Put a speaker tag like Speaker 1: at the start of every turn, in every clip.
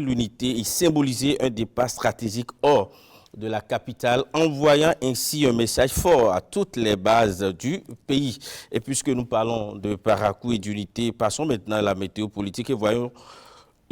Speaker 1: l'unité et symboliser un départ stratégique hors de la capitale, envoyant ainsi un message fort à toutes les bases du pays. Et puisque nous parlons de Parakou et d'unité, passons maintenant à la météo politique et voyons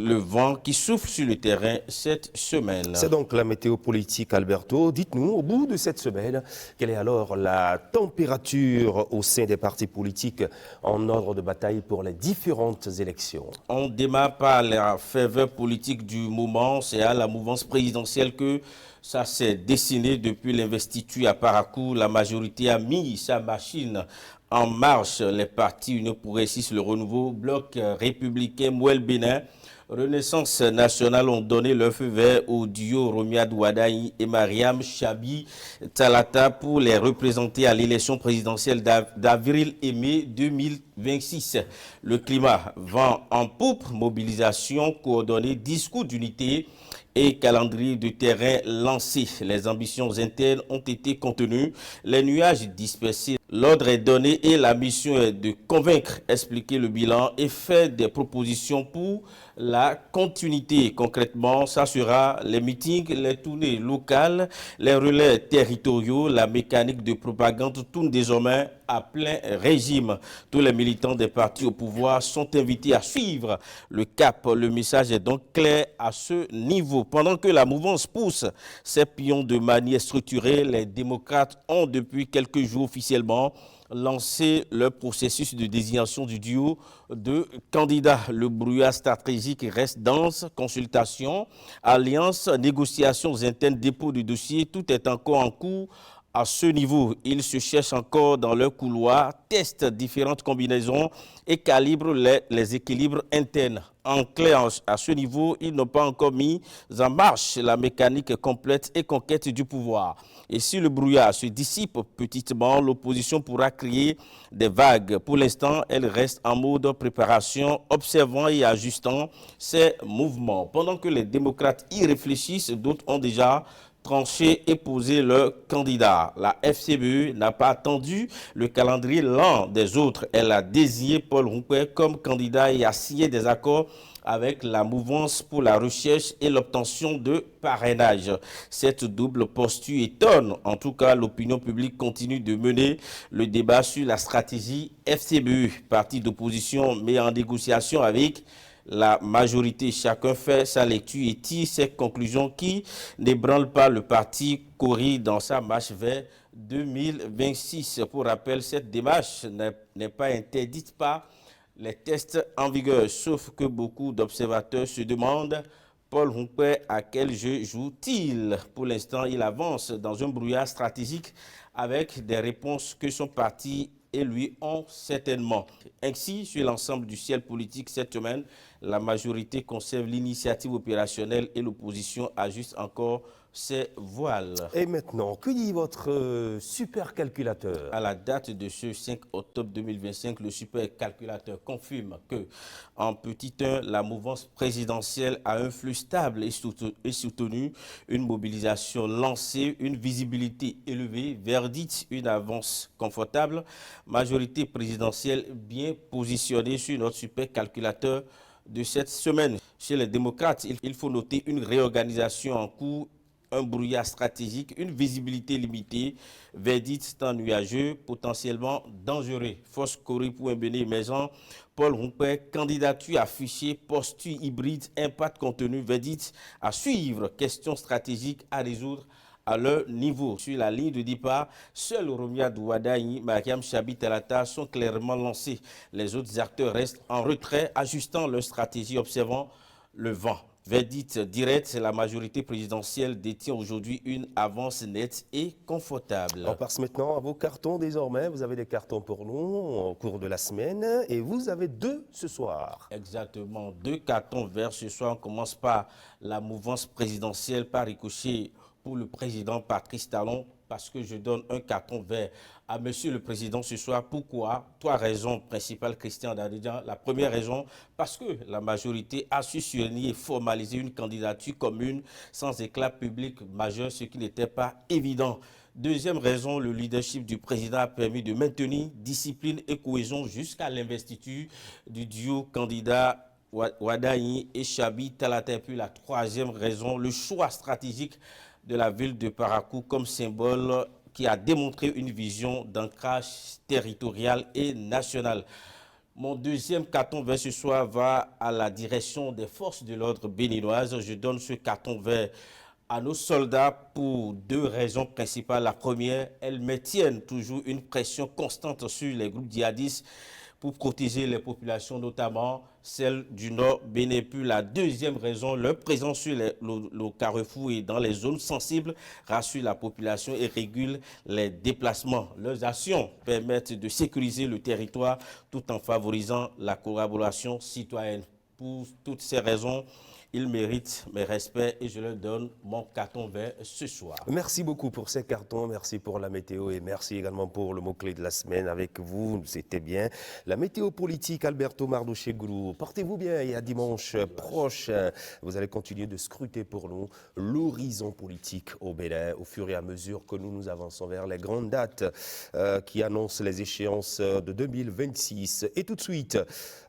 Speaker 1: le vent qui souffle sur le terrain cette semaine.
Speaker 2: C'est donc la météo politique, Alberto. Dites-nous, au bout de cette semaine, quelle est alors la température au sein des partis politiques en ordre de bataille pour les différentes élections?
Speaker 1: On démarre par la faveur politique du moment. C'est à la mouvance présidentielle que ça s'est dessiné depuis l'investiture à Parakou. La majorité a mis sa machine en marche. Les partis Union progressiste, le Renouveau, Bloc républicain, Mouel Bénin, Renaissance nationale ont donné leur feu vert au duo Romiad Ouadaï et Mariam Chabi Talata pour les représenter à l'élection présidentielle d'avril et mai 2026. Le climat, vent en poupe, mobilisation coordonnée, discours d'unité et calendrier de terrain lancé. Les ambitions internes ont été contenues, les nuages dispersés. L'ordre est donné et la mission est de convaincre, expliquer le bilan et faire des propositions pour la continuité. Concrètement, ça sera les meetings, les tournées locales, les relais territoriaux, la mécanique de propagande tourne désormais à plein régime. Tous les militants des partis au pouvoir sont invités à suivre le cap. Le message est donc clair à ce niveau. Pendant que la mouvance pousse ses pions de manière structurée, les démocrates ont depuis quelques jours officiellement lancé le processus de désignation du duo de candidats. Le brouillard stratégique reste dense, consultation, alliance, négociations internes, dépôt de dossier, tout est encore en cours. À ce niveau, ils se cherchent encore dans leur couloir, testent différentes combinaisons et calibrent les équilibres internes. En clair, à ce niveau, ils n'ont pas encore mis en marche la mécanique complète et conquête du pouvoir. Et si le brouillard se dissipe petitement, l'opposition pourra créer des vagues. Pour l'instant, elle reste en mode préparation, observant et ajustant ses mouvements. Pendant que les démocrates y réfléchissent, d'autres ont déjà tranché et posé leur candidat. La FCBE n'a pas attendu le calendrier lent des autres. Elle a désigné Paul Rouquet comme candidat et a signé des accords avec la mouvance pour la recherche et l'obtention de parrainage. Cette double posture étonne. En tout cas, l'opinion publique continue de mener le débat sur la stratégie FCBE, parti d'opposition mais en négociation avec la majorité. Chacun fait sa lecture et tire ses conclusions qui n'ébranlent pas le parti Cori dans sa marche vers 2026. Pour rappel, cette démarche n'est pas interdite par les tests en vigueur, sauf que beaucoup d'observateurs se demandent Paul Rouquet à quel jeu joue-t-il? Pour l'instant, il avance dans un brouillard stratégique avec des réponses que son parti et lui ont certainement. Ainsi, sur l'ensemble du ciel politique cette semaine, la majorité conserve l'initiative opérationnelle et l'opposition ajuste encore ses voiles.
Speaker 2: Et maintenant, que dit votre supercalculateur?
Speaker 1: À la date de ce 5 octobre 2025, le supercalculateur confirme que, en petit 1, la mouvance présidentielle a un flux stable et soutenu, une mobilisation lancée, une visibilité élevée, verdict, une avance confortable, majorité présidentielle bien positionnée sur notre supercalculateur de cette semaine. Chez les démocrates, il faut noter une réorganisation en cours, un brouillard stratégique, une visibilité limitée, verdict temps nuageux, potentiellement dangereux. Force Cori pour un béné émergent, Paul Rouquet, candidature affichée, posture hybride, impact contenu, verdict à suivre, questions stratégiques à résoudre à leur niveau. Sur la ligne de départ, seuls Romiad Ouadaï, Mariam Chabi Talata sont clairement lancés. Les autres acteurs restent en retrait, ajustant leur stratégie, observant le vent. Verdict direct, la majorité présidentielle détient aujourd'hui une avance nette et confortable.
Speaker 2: On passe maintenant à vos cartons désormais. Vous avez des cartons pour nous au cours de la semaine et vous avez 2 ce soir.
Speaker 1: Exactement, 2 cartons verts ce soir. On commence par la mouvance présidentielle par ricochet pour le président Patrice Talon, parce que je donne un carton vert à Monsieur le Président ce soir. Pourquoi? 3 raisons principales, Christian Dadédian. La première raison, parce que la majorité a su surligner et formaliser une candidature commune sans éclat public majeur, ce qui n'était pas évident. Deuxième raison, le leadership du président a permis de maintenir discipline et cohésion jusqu'à l'investiture du duo candidat Wadaï et Chabi Talata. Et puis la troisième raison, le choix stratégique de la ville de Parakou comme symbole qui a démontré une vision d'ancrage territorial et national. Mon deuxième carton vert ce soir va à la direction des forces de l'ordre béninoises. Je donne ce carton vert à nos soldats pour deux raisons principales. La première, elles maintiennent toujours une pression constante sur les groupes djihadistes pour protéger les populations, notamment celles du Nord Bénin. Puis la deuxième raison, leur présence sur le carrefour et dans les zones sensibles rassure la population et régule les déplacements. Leurs actions permettent de sécuriser le territoire tout en favorisant la collaboration citoyenne. Pour toutes ces raisons, ils méritent mes respects et je leur donne mon carton vert ce soir.
Speaker 2: Merci beaucoup pour ces cartons, merci pour la météo et merci également pour le mot-clé de la semaine avec vous. C'était bien. La météo politique, Alberto Mardouché-Goulou. Portez-vous bien et à dimanche prochain. Vous allez continuer de scruter pour nous l'horizon politique au Bénin au fur et à mesure que nous avançons vers les grandes dates qui annoncent les échéances de 2026. Et tout de suite,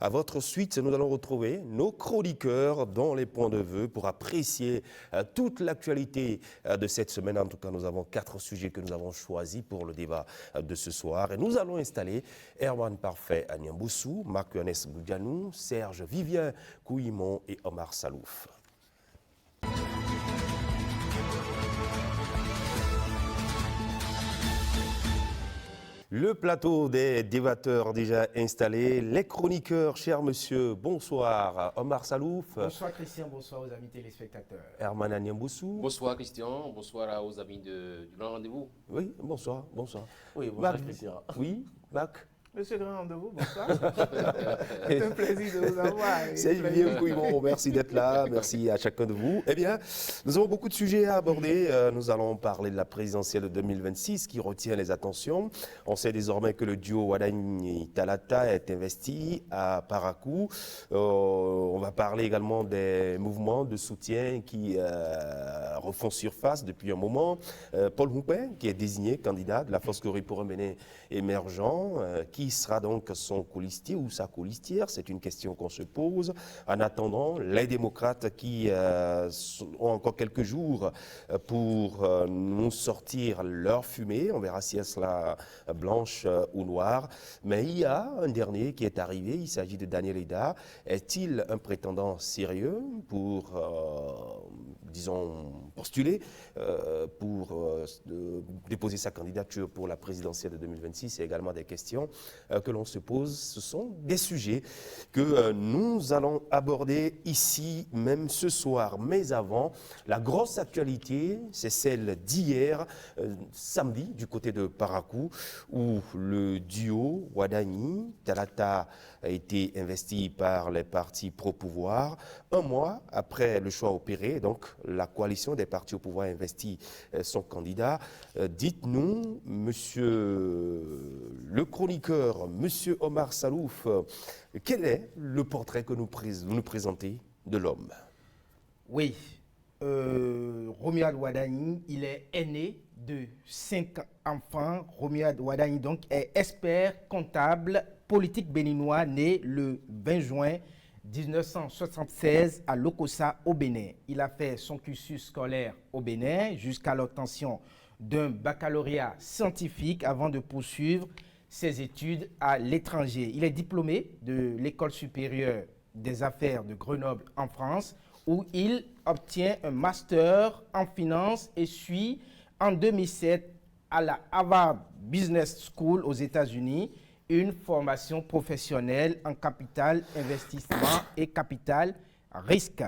Speaker 2: à votre suite, nous allons retrouver nos chroniqueurs dans les points de vue pour apprécier toute l'actualité de cette semaine. En tout cas, nous avons 4 sujets que nous avons choisis pour le débat de ce soir. Et nous allons installer Erwan Parfait à Niamboussou, Marc-Ernest Goudianou, Serge Vivien Kouimon et Omar Salouf. Le plateau des débatteurs déjà installé, les chroniqueurs, cher monsieur, bonsoir. Omar Salouf.
Speaker 3: Bonsoir Christian, bonsoir aux amis téléspectateurs.
Speaker 2: Herman Niamboussou.
Speaker 4: Bonsoir Christian, bonsoir aux amis du Grand Rendez-vous.
Speaker 2: Oui, bonsoir, bonsoir.
Speaker 3: Oui, bonsoir
Speaker 2: Marc.
Speaker 3: Christian.
Speaker 2: Oui, Marc.
Speaker 3: Monsieur Grand Rendez-vous, bonsoir. C'est un plaisir de vous avoir.
Speaker 2: C'est bien, Kouimon, merci d'être là, merci à chacun de vous. Eh bien, nous avons beaucoup de sujets à aborder. Nous allons parler de la présidentielle de 2026 qui retient les attentions. On sait désormais que le duo Wadaï-Talata est investi à Parakou. On va parler également des mouvements de soutien qui refont surface depuis un moment. Paul Houpin, qui est désigné candidat de la Force Corée pour un Bénin émergent, qui sera donc son colistier ou sa colistière? C'est une question qu'on se pose. En attendant, les démocrates qui ont encore quelques jours pour nous sortir leur fumée, on verra si elle sera blanche ou noire. Mais il y a un dernier qui est arrivé, il s'agit de Daniel Eda. Est-il un prétendant sérieux pour, disons, postuler pour déposer sa candidature pour la présidentielle de 2026? C'est également des questions que l'on se pose. Ce sont des sujets que nous allons aborder ici même ce soir. Mais avant, la grosse actualité, c'est celle d'hier, samedi, du côté de Parakou, où le duo Wadaï-Talata a été investi par les partis pro-pouvoir. Un mois après le choix opéré, donc la coalition des partis au pouvoir a investi son candidat. Dites-nous, monsieur le chroniqueur, monsieur Omar Salouf, quel est le portrait que vous nous présentez de l'homme?
Speaker 3: Oui, Romuald Wadaï, il est aîné de 5 enfants. Romuald Wadaï donc est expert comptable politique béninois, né le 20 juin 1976 à Lokossa au Bénin. Il a fait son cursus scolaire au Bénin jusqu'à l'obtention d'un baccalauréat scientifique avant de poursuivre ses études à l'étranger. Il est diplômé de l'École supérieure des affaires de Grenoble en France, où il obtient un master en finance et suit en 2007 à la Harvard Business School aux États-Unis une formation professionnelle en capital investissement et capital risque.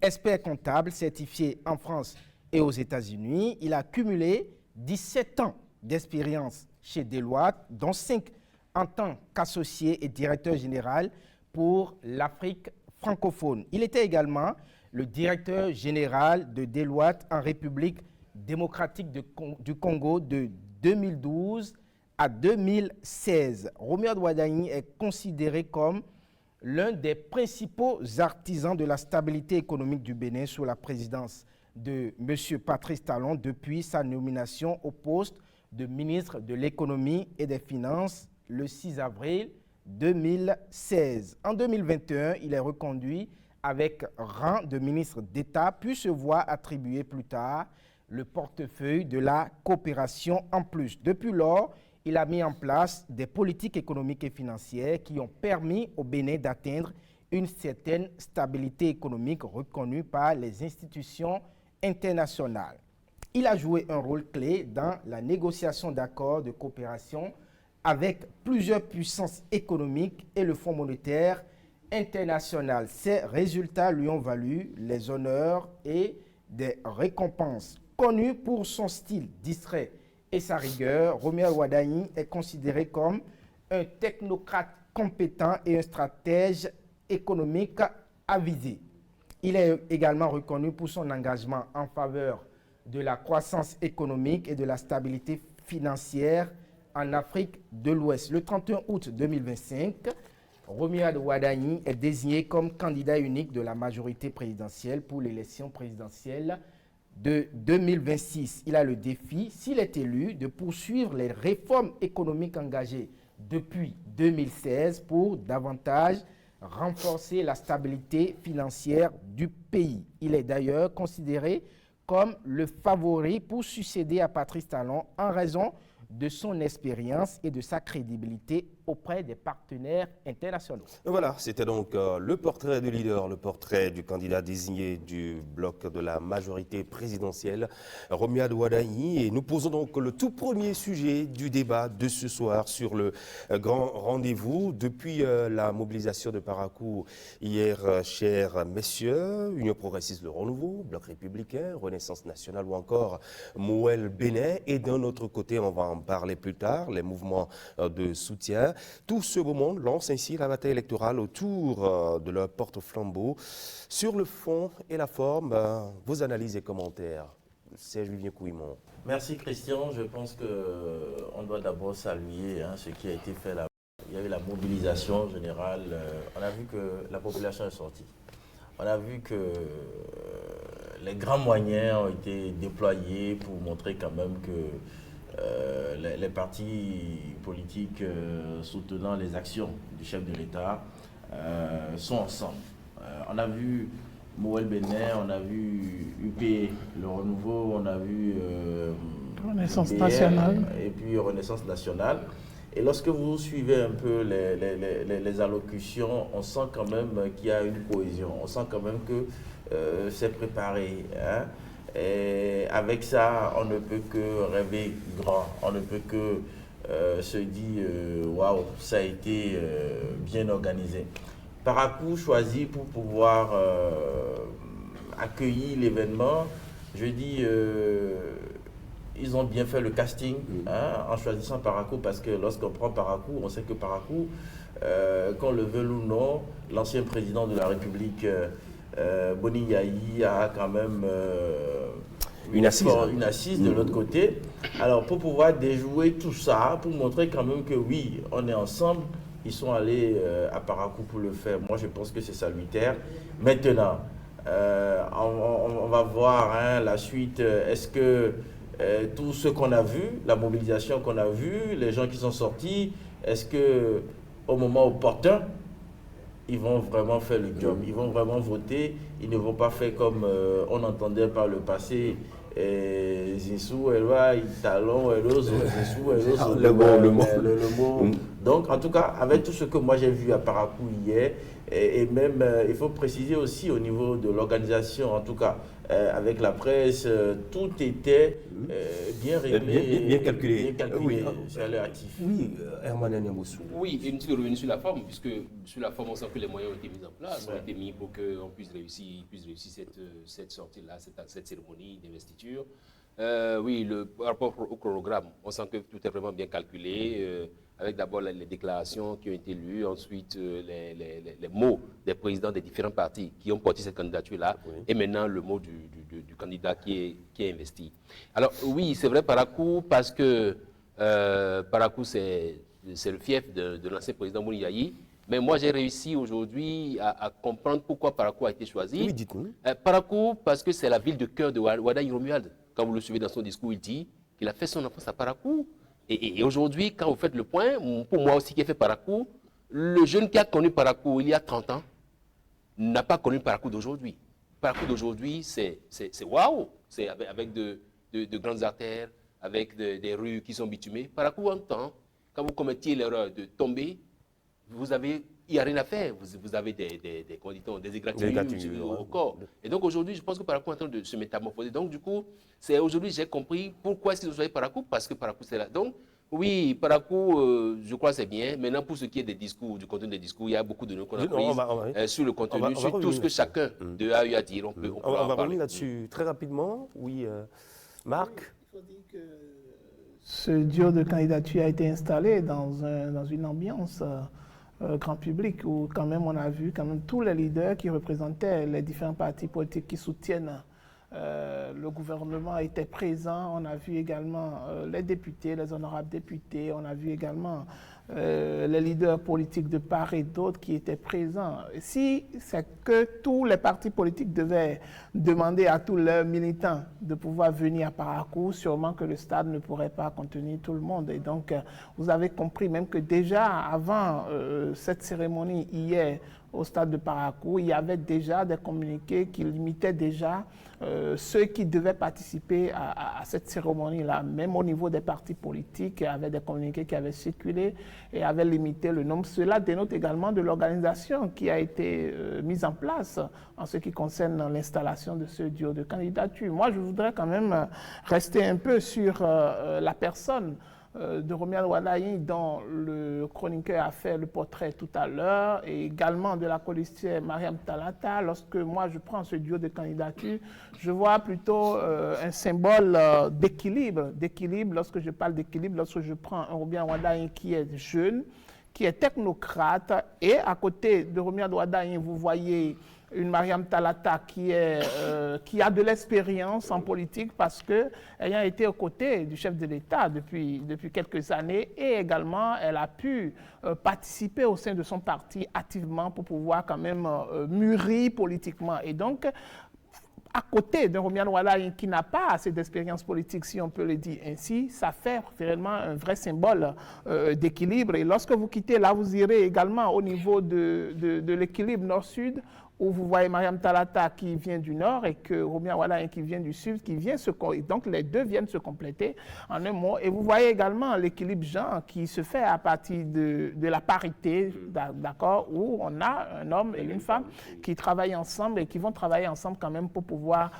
Speaker 3: Expert comptable certifié en France et aux États-Unis, il a cumulé 17 ans d'expérience chez Deloitte, dont 5 en tant qu'associé et directeur général pour l'Afrique francophone. Il était également le directeur général de Deloitte en République démocratique du Congo de 2012 à 2016. Romuald Wadaï est considéré comme l'un des principaux artisans de la stabilité économique du Bénin sous la présidence de M. Patrice Talon depuis sa nomination au poste de ministre de l'économie et des finances le 6 avril 2016. En 2021, il est reconduit avec rang de ministre d'État, puis se voit attribuer plus tard le portefeuille de la coopération en plus. Depuis lors, il a mis en place des politiques économiques et financières qui ont permis au Bénin d'atteindre une certaine stabilité économique reconnue par les institutions internationales. Il a joué un rôle clé dans la négociation d'accords de coopération avec plusieurs puissances économiques et le Fonds monétaire international. Ces résultats lui ont valu les honneurs et des récompenses. Connu pour son style distrait et sa rigueur, Romuald Wadagni est considéré comme un technocrate compétent et un stratège économique avisé. Il est également reconnu pour son engagement en faveur de la croissance économique et de la stabilité financière en Afrique de l'Ouest. Le 31 août 2025, Romuald Wadagni est désigné comme candidat unique de la majorité présidentielle pour l'élection présidentielle de 2026. Il a le défi, s'il est élu, de poursuivre les réformes économiques engagées depuis 2016 pour davantage renforcer la stabilité financière du pays. Il est d'ailleurs considéré comme le favori pour succéder à Patrice Talon en raison de son expérience et de sa crédibilité auprès des partenaires internationaux.
Speaker 2: Voilà, c'était donc le portrait du leader, le portrait du candidat désigné du bloc de la majorité présidentielle, Romuald Wadagni. Et nous posons donc le tout premier sujet du débat de ce soir sur le grand rendez-vous. Depuis la mobilisation de Parakou hier, chers messieurs, Union progressiste Le Renouveau, Bloc républicain, Renaissance nationale ou encore Mouel Bénin. Et d'un autre côté, on va en parler plus tard, les mouvements de soutien. Tout ce beau monde lance ainsi la bataille électorale autour de leur porte-flambeau. Sur le fond et la forme, vos analyses et commentaires. Serge Vivien Couillemont.
Speaker 1: Merci Christian. Je pense qu'on doit d'abord saluer ce qui a été fait là. Il y a eu la mobilisation générale. On a vu que la population est sortie. On a vu que les grands moyens ont été déployés pour montrer quand même que les partis politiques soutenant les actions du chef de l'État sont ensemble. On a vu Mouel Bénin, on a vu UP, Le Renouveau, on a vu
Speaker 5: Renaissance
Speaker 1: BR,
Speaker 5: nationale.
Speaker 1: Et puis Renaissance nationale. Et lorsque vous suivez un peu les allocutions, on sent quand même qu'il y a une cohésion. On sent quand même que c'est préparé. Hein. Et avec ça, on ne peut que rêver grand. On ne peut que se dire waouh, ça a été bien organisé. Parakou choisi pour pouvoir accueillir l'événement. Je dis, ils ont bien fait le casting en choisissant Parakou, parce que lorsqu'on prend Parakou, on sait que Parakou, qu'on le veuille ou non, l'ancien président de la République, Boni Yayi, a quand même une assise de l'autre côté. Alors pour pouvoir déjouer tout ça, pour montrer quand même que oui, on est ensemble, ils sont allés à Parakou pour le faire. Moi je pense que c'est salutaire. Maintenant, on va voir la suite. Est-ce que tout ce qu'on a vu, la mobilisation qu'on a vue, les gens qui sont sortis, est-ce que au moment opportun, ils vont vraiment faire le job, ils vont vraiment voter, ils ne vont pas faire comme on entendait par le passé, Zinsou, Elwa, Talon, Elozo, Zinsou, Elozo, le mot. Donc, en tout cas, avec tout ce que moi j'ai vu à Parakou hier, et même, il faut préciser aussi au niveau de l'organisation, en tout cas, avec la presse, tout était bien réglé,
Speaker 2: bien calculé.
Speaker 1: Oui, c'est actif.
Speaker 2: Oui, Herman Nyamoussou.
Speaker 4: Oui, et nous sommes revenus sur la forme, puisque sur la forme, on sent que les moyens ont été mis en place, ont été mis pour qu'on puisse réussir cette sortie-là, cette cérémonie d'investiture. Oui, par rapport au chronogramme, on sent que tout est vraiment bien calculé, avec d'abord les déclarations qui ont été lues, ensuite les mots des présidents des différents partis qui ont porté cette candidature-là, et maintenant le mot du candidat qui est investi. Alors oui, c'est vrai Parakou, parce que Parakou c'est le fief de l'ancien président Boni Yayi, mais moi j'ai réussi aujourd'hui à comprendre pourquoi Parakou a été choisi.
Speaker 2: Oui, dites-nous.
Speaker 4: Parakou, parce que c'est la ville de cœur de Wadagni Romuald. Quand vous le suivez dans son discours, il dit qu'il a fait son enfance à Parakou. Et aujourd'hui, quand vous faites le point, pour moi aussi qui ai fait Parakou, Le jeune qui a connu Parakou il y a 30 ans n'a pas connu Parakou d'aujourd'hui. Parakou d'aujourd'hui, c'est waouh, c'est avec de grandes artères, avec des rues qui sont bitumées. Parakou, en temps, quand vous commettiez l'erreur de tomber, il n'y a rien à faire. Vous avez des égratignures au corps. Et donc aujourd'hui, je pense que Parakou est en train de se métamorphoser. Donc du coup, aujourd'hui j'ai compris pourquoi est-ce qu'ils ont choisi Parakou, parce que Parakou c'est là. Donc oui, Parakou, je crois que c'est bien. Maintenant, pour ce qui est des discours, du contenu des discours, il y a beaucoup de noms qu'on a pris sur le contenu, sur tout ce que chacun d'eux a eu à dire.
Speaker 2: On va revenir là-dessus très rapidement. Oui, Marc.
Speaker 5: Il faut dire que ce duo de candidature a été installé dans une ambiance grand public où quand même on a vu quand même tous les leaders qui représentaient les différents partis politiques qui soutiennent le gouvernement étaient présents. On a vu également les députés, les honorables députés. On a vu également les leaders politiques de part et d'autre qui étaient présents. Si c'est que tous les partis politiques devaient demander à tous leurs militants de pouvoir venir à Parakou, sûrement que le stade ne pourrait pas contenir tout le monde. Et donc, vous avez compris même que déjà avant cette cérémonie hier au stade de Parakou, il y avait déjà des communiqués qui limitaient déjà ceux qui devaient participer à cette cérémonie-là. Même au niveau des partis politiques, il y avait des communiqués qui avaient circulé et avaient limité le nombre. Cela dénote également de l'organisation qui a été mise en place en ce qui concerne l'installation de ce duo de candidature. Moi, je voudrais quand même rester un peu sur la personne de Romial Wadayi, dont le chroniqueur a fait le portrait tout à l'heure, et également de la colistière Mariam Talata. Lorsque moi je prends ce duo de candidature, je vois plutôt un symbole d'équilibre. Lorsque je parle d'équilibre, lorsque je prends un Romial Wadayi qui est jeune, qui est technocrate, et à côté de Romial Wadayi, vous voyez une Mariam Talata qui a de l'expérience en politique parce que ayant été aux côtés du chef de l'État depuis quelques années, et également elle a pu participer au sein de son parti activement pour pouvoir quand même mûrir politiquement. Et donc, à côté d'un Romial Wadayi qui n'a pas assez d'expérience politique, si on peut le dire ainsi, ça fait réellement un vrai symbole d'équilibre. Et lorsque vous quittez là, vous irez également au niveau de l'équilibre nord-sud, où vous voyez Mariam Talata qui vient du nord et que Romial Wadayi qui vient du sud, donc les deux viennent se compléter en un mot. Et vous voyez également l'équilibre genre qui se fait à partir de la parité, d'accord, où on a un homme et une femme qui travaillent ensemble et qui vont travailler ensemble quand même pour pouvoir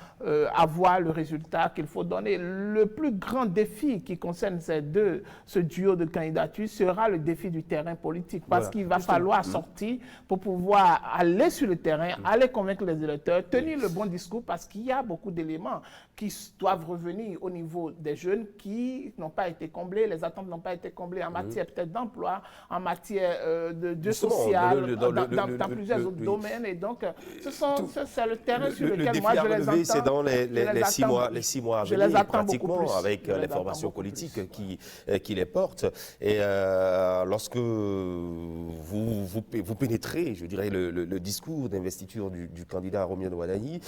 Speaker 5: avoir le résultat qu'il faut donner. Le plus grand défi qui concerne ce duo de candidatures sera le défi du terrain politique, parce qu'il va falloir sortir pour pouvoir aller sur le terrain, aller convaincre les électeurs, tenir le bon discours, parce qu'il y a beaucoup d'éléments qui doivent revenir au niveau des jeunes qui n'ont pas été comblés, les attentes n'ont pas été comblées en matière peut-être d'emploi, en matière de social, dans plusieurs autres domaines. Et donc, c'est le terrain sur lequel moi je les entends.
Speaker 2: C'est dans les 6 mois à venir, pratiquement, avec les formations politiques qui les portent. Et lorsque vous pénétrez, je dirais, le discours d'investiture du candidat Romial Wadayi,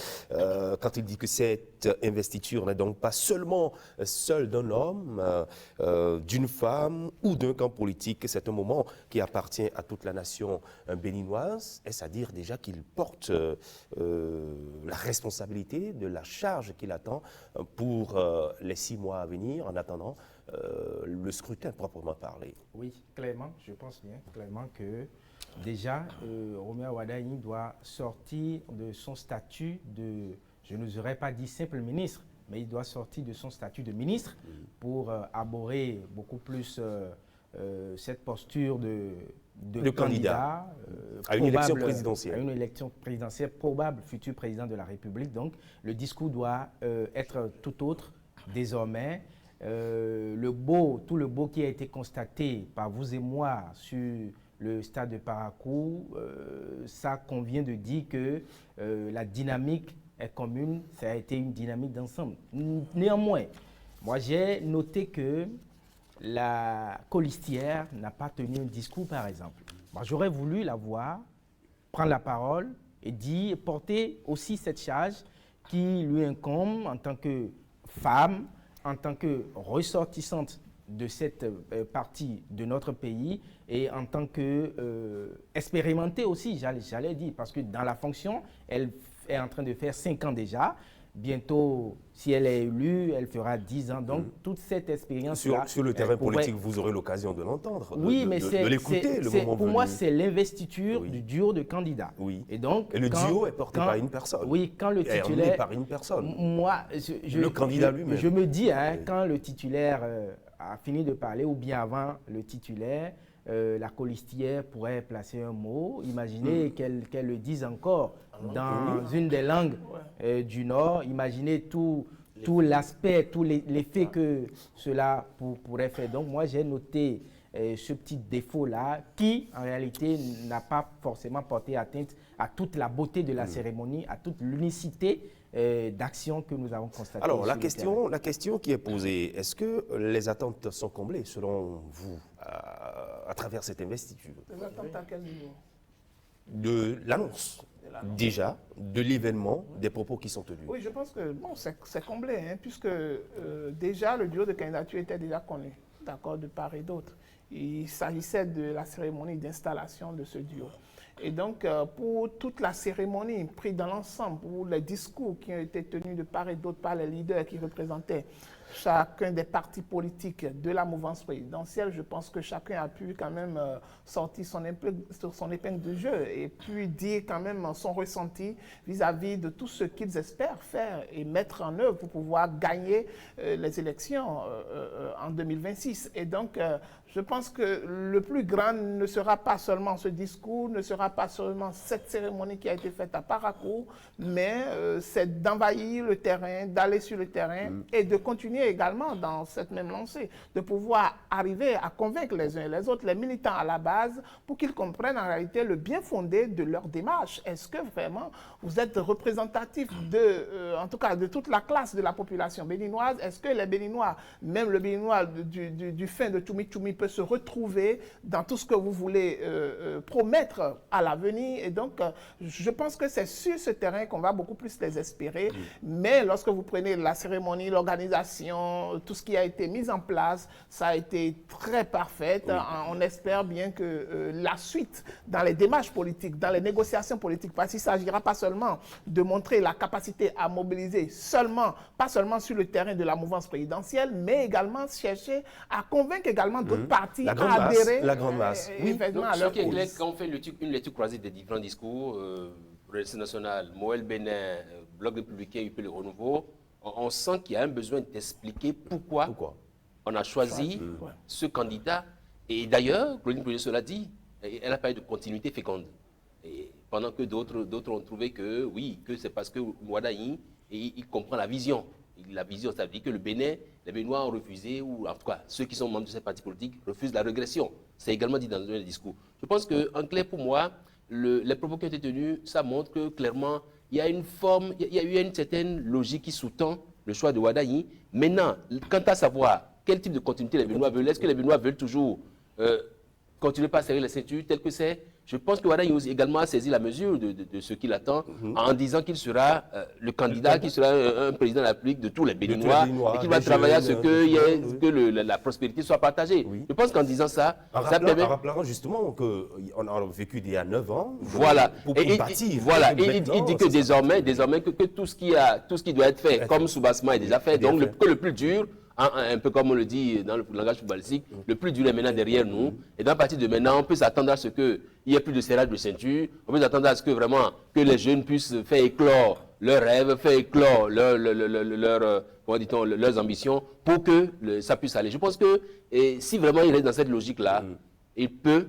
Speaker 2: quand il dit que cette investiture n'est donc pas seulement celle d'un homme, d'une femme ou d'un camp politique, c'est un moment qui appartient à toute la nation béninoise. Est-ce à dire déjà qu'il porte la responsabilité de la charge qu'il attend pour les 6 mois à venir, en attendant le scrutin proprement parlé?
Speaker 3: Oui, clairement, je pense bien, clairement que déjà, Romial Wadayi doit sortir de son statut de, je n'oserais pas dire simple ministre, mais il doit sortir de son statut de ministre pour aborder beaucoup plus cette posture de candidat
Speaker 2: à une élection présidentielle.
Speaker 3: À une élection présidentielle, probable futur président de la République. Donc, le discours doit être tout autre désormais. Tout le beau qui a été constaté par vous et moi sur le stade de Parakou, ça convient de dire que la dynamique est commune, ça a été une dynamique d'ensemble. Néanmoins, moi j'ai noté que la colistière n'a pas tenu un discours, par exemple. Moi j'aurais voulu la voir prendre la parole et dire, porter aussi cette charge qui lui incombe en tant que femme, en tant que ressortissante de cette partie de notre pays et en tant que expérimentée aussi, j'allais dire, parce que dans la fonction, elle est en train de faire 5 ans déjà. Bientôt, si elle est élue, elle fera 10 ans. Donc, toute cette expérience-là...
Speaker 2: Sur le terrain politique, vous aurez l'occasion de l'entendre,
Speaker 3: oui, mais
Speaker 2: de l'écouter le moment
Speaker 3: pour
Speaker 2: venu.
Speaker 3: moi, c'est l'investiture du duo de candidats.
Speaker 2: Oui.
Speaker 3: Et donc,
Speaker 2: le duo est porté par une personne.
Speaker 3: Oui, quand le
Speaker 2: est
Speaker 3: titulaire...
Speaker 2: par une personne.
Speaker 3: Moi,
Speaker 2: le candidat lui-même.
Speaker 3: Je me dis, quand le titulaire a fini de parler, ou bien avant le titulaire, la colistière pourrait placer un mot. Imaginez qu'elle le dise encore dans une des langues du Nord. Imaginez tout l'aspect, tout l'effet que cela pourrait faire. Donc moi, j'ai noté ce petit défaut-là qui, en réalité, n'a pas forcément porté atteinte à toute la beauté de la cérémonie, à toute l'unicité d'action que nous avons constatée.
Speaker 2: Alors, la question qui est posée, est-ce que les attentes sont comblées, selon vous, à travers cette investiture?
Speaker 5: Les attentes à quel niveau?
Speaker 2: De l'annonce, déjà, de l'événement, des propos qui sont tenus.
Speaker 5: Oui, je pense que bon, c'est comblé, hein, puisque déjà le duo de candidature était déjà connu, d'accord, de part et d'autre. Il s'agissait de la cérémonie d'installation de ce duo. Et donc, pour toute la cérémonie prise dans l'ensemble, pour les discours qui ont été tenus de part et d'autre par les leaders qui représentaient chacun des partis politiques de la mouvance présidentielle, je pense que chacun a pu quand même sortir son épingle de jeu et puis dire quand même son ressenti vis-à-vis de tout ce qu'ils espèrent faire et mettre en œuvre pour pouvoir gagner les élections en 2026. Et donc, je pense que le plus grand ne sera pas seulement ce discours, ne sera pas seulement cette cérémonie qui a été faite à Parakou, mais c'est d'envahir le terrain, d'aller sur le terrain et de continuer également dans cette même lancée, de pouvoir arriver à convaincre les uns et les autres, les militants à la base, pour qu'ils comprennent en réalité le bien fondé de leur démarche. Est-ce que vraiment vous êtes représentatif en tout cas de toute la classe de la population béninoise? Est-ce que les Béninois, même le Béninois du fin de Tchoumi peut se retrouver dans tout ce que vous voulez promettre à l'avenir? Et donc, je pense que c'est sur ce terrain qu'on va beaucoup plus les espérer. Mais lorsque vous prenez la cérémonie, l'organisation, tout ce qui a été mis en place, ça a été très parfait. On espère bien que la suite dans les démarches politiques, dans les négociations politiques, parce qu'il ne s'agira pas seulement de montrer la capacité à mobiliser pas seulement sur le terrain de la mouvance présidentielle, mais également chercher à convaincre également d'autres partis à adhérer.
Speaker 2: La grande masse.
Speaker 4: Ce qui est clair, quand on fait une lecture croisée des différents discours, Relation nationale, Moël Bénin, Bloc républicain, UP Le Renouveau, on sent qu'il y a un besoin d'expliquer pourquoi on a choisi ce candidat. Et d'ailleurs, Claudine Pouget cela dit, elle a parlé de continuité féconde. Et pendant que d'autres ont trouvé que oui, que c'est parce que Ouadaï, il comprend la vision. La vision, ça veut dire que le Bénin, les Béninois ont refusé, ou en tout cas, ceux qui sont membres de ces partis politiques refusent la régression. C'est également dit dans un des discours. Je pense qu'en clair, pour moi, les propos qui ont été tenus, ça montre que clairement, il y a eu une certaine logique qui sous-tend le choix de Ouadaï. Maintenant, quant à savoir quel type de continuité les Béninois veulent, est-ce que les Béninois veulent toujours continuer par serrer les ceintures tel que c'est? Je pense que Ouadaï également a saisi la mesure de ce qu'il attend en disant qu'il sera le candidat, qu'il sera un président de la République de tous les Béninois et qu'il va travailler à ce que la prospérité soit partagée. Oui. Je pense qu'en disant ça,
Speaker 2: en rappelant justement qu'on a vécu il y a 9 ans.
Speaker 4: Voilà.
Speaker 2: Pour bâtir.
Speaker 4: Voilà. Et il dit que désormais que tout ce qui doit être fait comme soubassement est déjà fait. Donc que le plus dur, un peu comme on le dit dans le langage footballistique, le plus dur est maintenant derrière nous. Et dans la partie de maintenant, on peut s'attendre à ce qu'il n'y ait plus de serrage de ceinture. On peut s'attendre à ce que vraiment que les jeunes puissent faire éclore leurs rêves, faire éclore leurs ambitions pour que ça puisse aller. Je pense que si vraiment il reste dans cette logique-là, il peut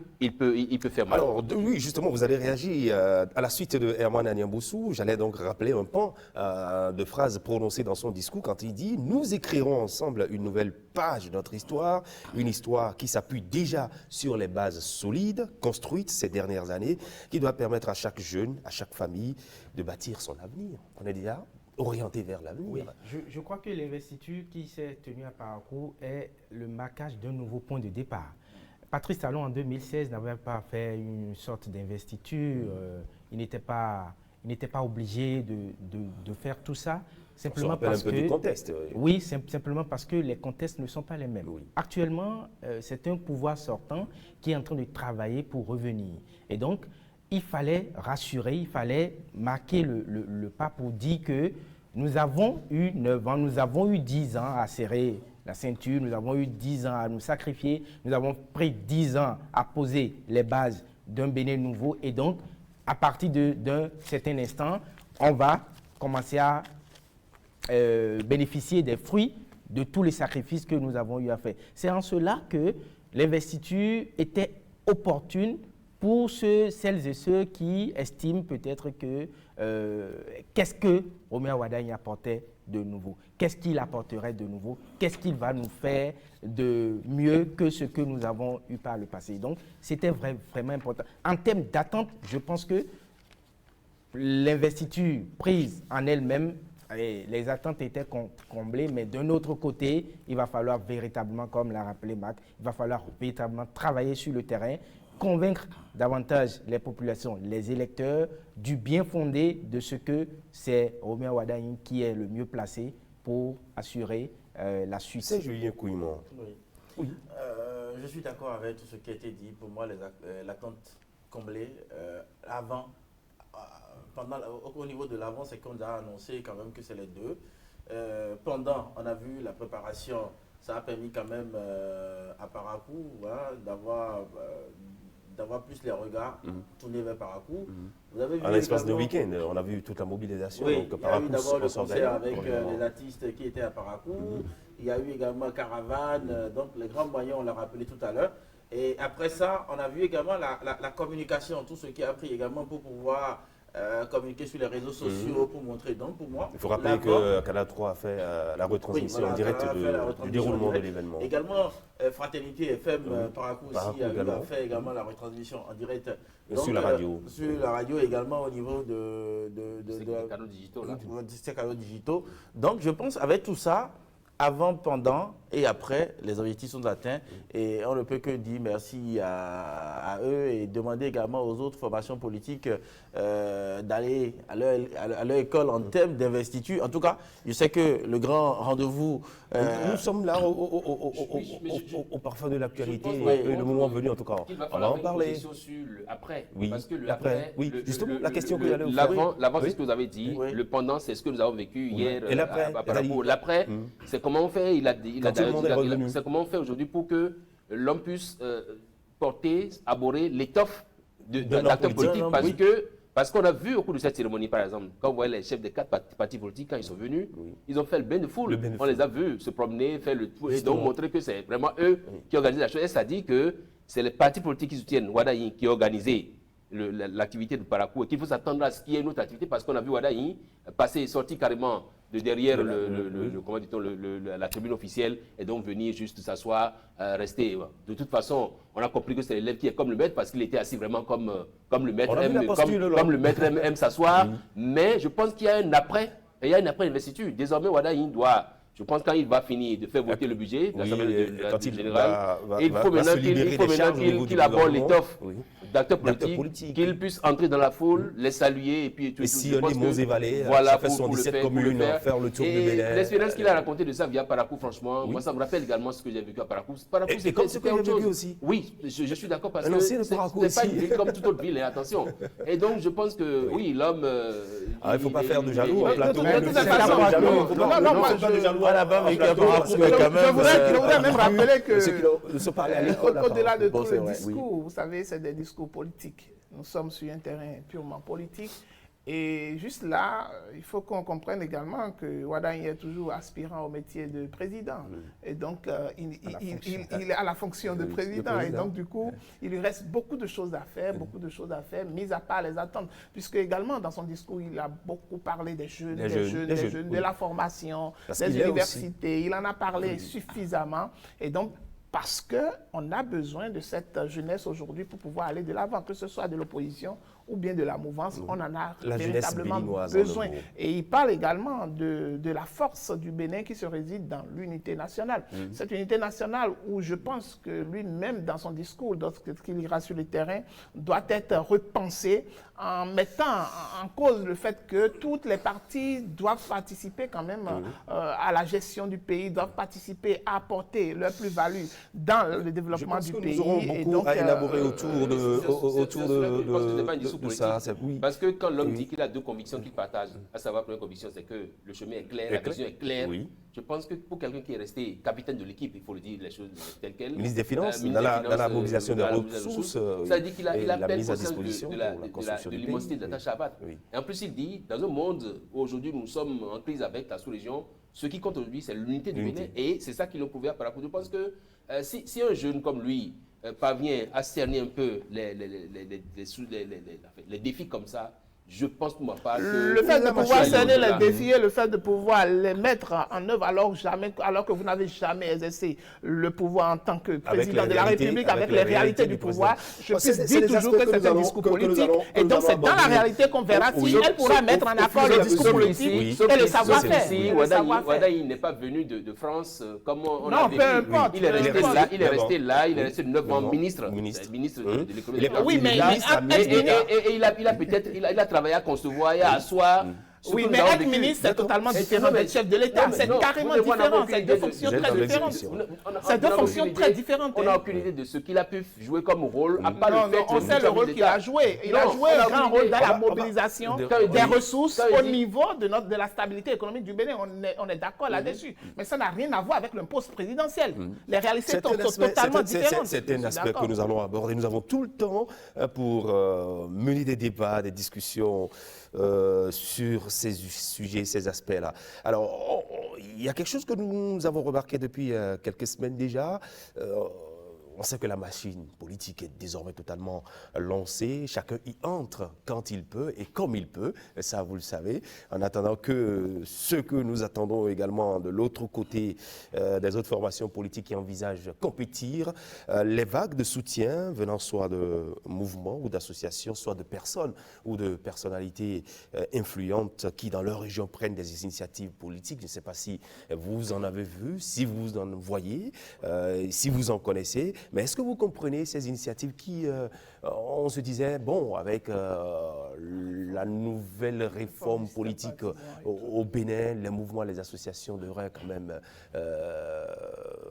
Speaker 4: faire mal.
Speaker 2: Alors, oui, justement, vous avez réagi à la suite de Herman Agnamboussou. J'allais donc rappeler un pan de phrases prononcées dans son discours quand il dit « Nous écrirons ensemble une nouvelle page de notre histoire, une histoire qui s'appuie déjà sur les bases solides, construites ces dernières années, qui doit permettre à chaque jeune, à chaque famille de bâtir son avenir. » On est déjà orienté vers l'avenir.
Speaker 3: Oui, je crois que l'investiture qui s'est tenue à Parakou est le marquage d'un nouveau point de départ. Patrice Talon, en 2016, n'avait pas fait une sorte d'investiture. Il n'était pas obligé de faire tout ça. simplement
Speaker 2: rappelle
Speaker 3: parce
Speaker 2: un peu
Speaker 3: que...
Speaker 2: du contexte.
Speaker 3: Oui, simplement parce que les contextes ne sont pas les mêmes.
Speaker 2: Oui.
Speaker 3: Actuellement, c'est un pouvoir sortant qui est en train de travailler pour revenir. Et donc, il fallait rassurer, il fallait marquer le pas pour dire que nous avons eu 9 ans, nous avons eu 10 ans à serrer la ceinture, nous avons eu 10 ans à nous sacrifier, nous avons pris 10 ans à poser les bases d'un Bénin nouveau. Et donc, à partir d'un certain instant, on va commencer à bénéficier des fruits de tous les sacrifices que nous avons eu à faire. C'est en cela que l'investiture était opportune pour celles et ceux qui estiment peut-être que qu'est-ce que Roméo Wardani apportait de nouveau? Qu'est-ce qu'il apporterait de nouveau? Qu'est-ce qu'il va nous faire de mieux que ce que nous avons eu par le passé? Donc, c'était vraiment important. En termes d'attente, je pense que l'investiture prise en elle-même, les attentes étaient comblées, mais d'un autre côté, il va falloir véritablement, comme l'a rappelé Marc, il va falloir véritablement travailler sur le terrain, convaincre davantage les populations, les électeurs, du bien fondé de ce que c'est Roméo Wardani qui est le mieux placé pour assurer la suite.
Speaker 2: C'est Julien Kouimon.
Speaker 6: Oui. Je suis d'accord avec tout ce qui a été dit. Pour moi, l'attente comblée avant. Au niveau de l'avant, c'est qu'on a annoncé quand même que c'est les deux. Pendant, on a vu la préparation, ça a permis quand même à Parakou d'avoir plus les regards tournés vers Parakou. Vous avez vu
Speaker 2: à l'espace de week-end, on a vu toute la mobilisation.
Speaker 6: Oui,
Speaker 2: donc,
Speaker 6: il y a eu d'abord le concert avec
Speaker 2: les
Speaker 6: les artistes qui étaient à Parakou. Il y a eu également Caravane, donc les grands moyens, on l'a rappelé tout à l'heure. Et après ça, on a vu également la communication, tout ce qui a pris également pour pouvoir communiquer sur les réseaux sociaux pour montrer. Donc pour moi,
Speaker 2: il faut rappeler que Canal 3 a fait la retransmission en direct du déroulement de l'événement.
Speaker 6: Également, Fraternité FM Parakou aussi a fait également la retransmission en direct. Donc,
Speaker 2: sur la radio.
Speaker 6: Sur la radio également au niveau de ces canaux digitaux. Donc je pense avec tout ça, avant, pendant et après, les objectifs sont atteints et on ne peut que dire merci à eux et demander également aux autres formations politiques d'aller à leur école en termes d'investiture. En tout cas, je sais que le grand rendez-vous...
Speaker 2: Nous sommes là au parfum de l'actualité et le moment venu en tout cas. On va en parler.
Speaker 4: Sur le après.
Speaker 2: Oui,
Speaker 4: parce que le
Speaker 2: après, oui, justement, la question que j'allais vous
Speaker 4: l'avant, c'est ce que vous avez dit. Oui. Le pendant, c'est ce que nous avons vécu hier.
Speaker 2: Et l'après,
Speaker 4: l'après, c'est comment on fait. C'est comment on fait aujourd'hui pour que l'homme puisse porter, aborder l'étoffe d'acteurs politiques. Parce qu'on a vu au cours de cette cérémonie, par exemple, quand on voyait les chefs des 4 partis politiques, quand ils sont venus, ils ont fait le bain de foule. On les a vus se promener, faire le tour et donc montrer que c'est vraiment eux qui organisent la chose. Et ça dit que c'est les partis politiques qui soutiennent Wardani qui ont organisé l'activité de Parakou et qu'il faut s'attendre à ce qu'il y ait une autre activité parce qu'on a vu Wardani passer et sortir carrément de derrière comment dit-on, la tribune officielle et donc venir juste s'asseoir, rester. De toute façon, on a compris que c'est l'élève qui est comme le maître parce qu'il était assis vraiment comme le maître comme le maître aime s'asseoir. Mais je pense qu'il y a un après, et il y a une après investiture. Désormais, Wardani doit, je pense quand il va finir de faire voter le budget de l'Assemblée générale, il faut maintenant qu'il aborde l'étoffe d'acteurs politiques, qu'ils puissent entrer dans la foule, les saluer et puis tout.
Speaker 2: Et sillonner Mosée-Vallée,
Speaker 4: voilà,
Speaker 2: faire son 17 communes, faire le tour de Bénin.
Speaker 4: L'expérience qu'il a raconté de ça via Parakou, franchement, moi ça me rappelle également ce que j'ai vécu à Parakou.
Speaker 2: Et comme ce que j'ai vécu aussi.
Speaker 4: Oui, je suis d'accord parce que c'est pas une ville comme toute autre ville, attention. Et donc je pense que oui, l'homme...
Speaker 2: Il ne faut pas faire de jaloux en plateau.
Speaker 5: Non, moi je... Je voudrais même rappeler que au-delà de tout le discours, vous savez, c'est des discours politiques. Nous sommes sur un terrain purement politique. Et juste là, il faut qu'on comprenne également que Wardani est toujours aspirant au métier de président. Et donc, il est à la fonction de président. Et donc, du coup, il lui reste beaucoup de choses à faire, mis à part les attentes. Puisque également, dans son discours, il a beaucoup parlé des jeunes, de la formation, des universités. Il en a parlé suffisamment. Et donc, parce qu'on a besoin de cette jeunesse aujourd'hui pour pouvoir aller de l'avant, que ce soit de l'opposition ou bien de la mouvance, on en a
Speaker 2: La jeunesse
Speaker 5: véritablement
Speaker 2: béninoise,
Speaker 5: besoin.
Speaker 2: en un mot.
Speaker 5: Et il parle également de la force du Bénin qui se réside dans l'unité nationale. Cette unité nationale où je pense que lui-même, dans son discours, lorsqu'il ira sur le terrain, doit être repensé en mettant en cause le fait que toutes les parties doivent participer quand même à la gestion du pays, doivent participer à apporter leur plus-value dans le développement du pays.
Speaker 2: Nous aurons beaucoup à élaborer autour de ça.
Speaker 4: Parce que quand l'homme dit qu'il a deux convictions qu'il partage, à savoir la première conviction, c'est que le chemin est clair, la vision est claire.
Speaker 2: Oui.
Speaker 4: Je pense que pour quelqu'un qui est resté capitaine de l'équipe, il faut le dire les choses telles quelles.
Speaker 2: Ministre des Finances, dans la mobilisation des ressources,
Speaker 4: ça veut dire qu'il a pleine
Speaker 2: mise à
Speaker 4: conscience
Speaker 2: disposition
Speaker 4: de l'immensité de la tâche à abattre. Et en plus, il dit, dans un monde où aujourd'hui nous sommes en crise avec la sous-région, ce qui compte aujourd'hui, c'est l'unité du Bénin. Et c'est ça qu'il a prouvé à Parakou. Je pense que si un jeune comme lui parvient à cerner un peu les défis comme ça, je pense pour ma part que...
Speaker 5: Le fait de pouvoir cerner les défis et le fait de pouvoir les mettre en œuvre alors que vous n'avez jamais exercé le pouvoir en tant que président de la République avec les réalités du pouvoir, je peux dire toujours que c'est un discours politique. Et donc c'est dans la réalité qu'on verra si elle pourra mettre en accord le discours politique et le savoir-faire.
Speaker 4: Wadaï n'est pas venu de France comme on
Speaker 5: a vécu. Non, peu importe.
Speaker 4: Il est resté là, il est resté 9 ans ministre de l'économie.
Speaker 5: Oui, mais
Speaker 4: il a peut-être... Il a travaillé à concevoir et à asseoir.
Speaker 5: Oui, mais être ministre, c'est totalement différent d'être chef de l'État. C'est carrément différent. C'est deux fonctions très différentes. C'est deux fonctions très différentes.
Speaker 4: On n'a aucune idée de ce qu'il a pu jouer comme rôle.
Speaker 5: On sait le rôle qu'il a joué. Il a joué un grand rôle dans la mobilisation des ressources au niveau de la stabilité économique du Bénin. On est d'accord là-dessus. Mais ça n'a rien à voir avec le poste présidentiel. Les réalités sont totalement différentes.
Speaker 2: C'est un aspect que nous allons aborder. Nous avons tout le temps pour mener des débats, des discussions sur ces sujets, ces aspects-là. Alors, il y a quelque chose que nous avons remarqué depuis quelques semaines déjà. On sait que la machine politique est désormais totalement lancée. Chacun y entre quand il peut et comme il peut. Ça, vous le savez. En attendant que ceux que nous attendons également de l'autre côté des autres formations politiques qui envisagent compétir, les vagues de soutien venant soit de mouvements ou d'associations, soit de personnes ou de personnalités influentes qui, dans leur région, prennent des initiatives politiques. Je ne sais pas si vous en avez vu, si vous en voyez, si vous en connaissez. Mais est-ce que vous comprenez ces initiatives qui, on se disait, bon, avec la nouvelle réforme politique au Bénin, les mouvements, les associations devraient quand même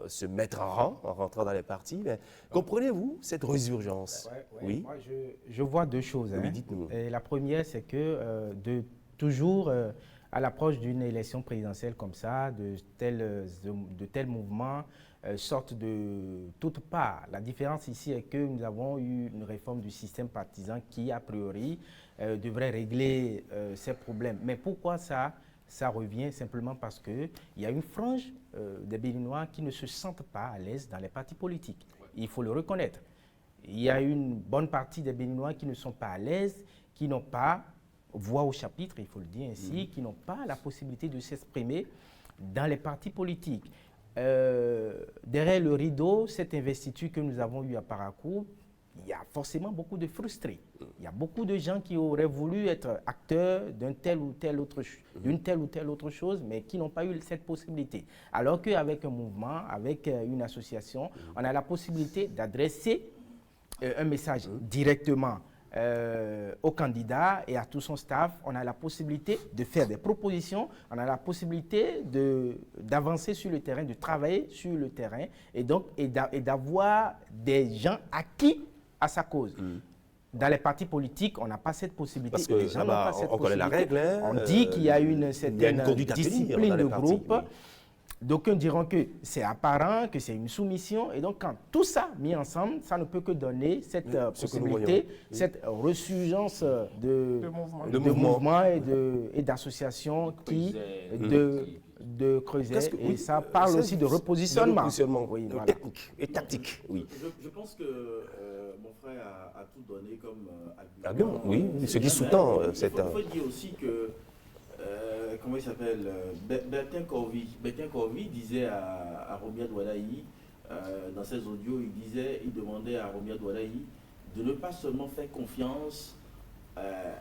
Speaker 2: se mettre en rang en rentrant dans les partis. Mais comprenez-vous cette résurgence? Oui.
Speaker 3: Moi, je vois deux choses.
Speaker 2: Oui, dites-nous.
Speaker 3: La première, c'est que toujours à l'approche d'une élection présidentielle comme ça, de tels mouvements, sortent de toutes parts. La différence ici est que nous avons eu une réforme du système partisan qui, a priori, devrait régler ces problèmes. Mais pourquoi ça revient? Simplement parce qu'il y a une frange des Béninois qui ne se sentent pas à l'aise dans les partis politiques. Il faut le reconnaître. Il y a une bonne partie des Béninois qui ne sont pas à l'aise, qui n'ont pas voix au chapitre, il faut le dire ainsi, qui n'ont pas la possibilité de s'exprimer dans les partis politiques. Derrière le rideau, cette investiture que nous avons eue à Parakou, il y a forcément beaucoup de frustrés. Il y a beaucoup de gens qui auraient voulu être acteurs d'une telle ou telle autre chose, mais qui n'ont pas eu cette possibilité. Alors qu'avec un mouvement, avec une association, on a la possibilité d'adresser un message directement au candidat et à tout son staff. On a la possibilité de faire des propositions, on a la possibilité d'avancer sur le terrain, de travailler sur le terrain et d'avoir des gens acquis à sa cause. Dans les partis politiques, on n'a pas cette possibilité.
Speaker 2: Parce que
Speaker 3: les gens n'ont pas cette
Speaker 2: on connaît la règle. Hein,
Speaker 3: on dit qu'il y a une certaine discipline de groupe. Oui. D'aucuns diront que c'est apparent, que c'est une soumission. Et donc, quand tout ça mis ensemble, ça ne peut que donner cette possibilité, cette ressurgence de mouvements et d'associations de creuser. Et ça parle aussi de repositionnement.
Speaker 2: Oui, voilà. Et tactique. Oui.
Speaker 6: Je pense que mon frère a tout donné comme
Speaker 2: argument. Oui, ce qui sous-tend cette...
Speaker 6: Il faut dire aussi que comment il s'appelle, Bertin Corvi disait à Romiad Wadaï, dans ses audios, il demandait à Romiad Wadaï de ne pas seulement faire confiance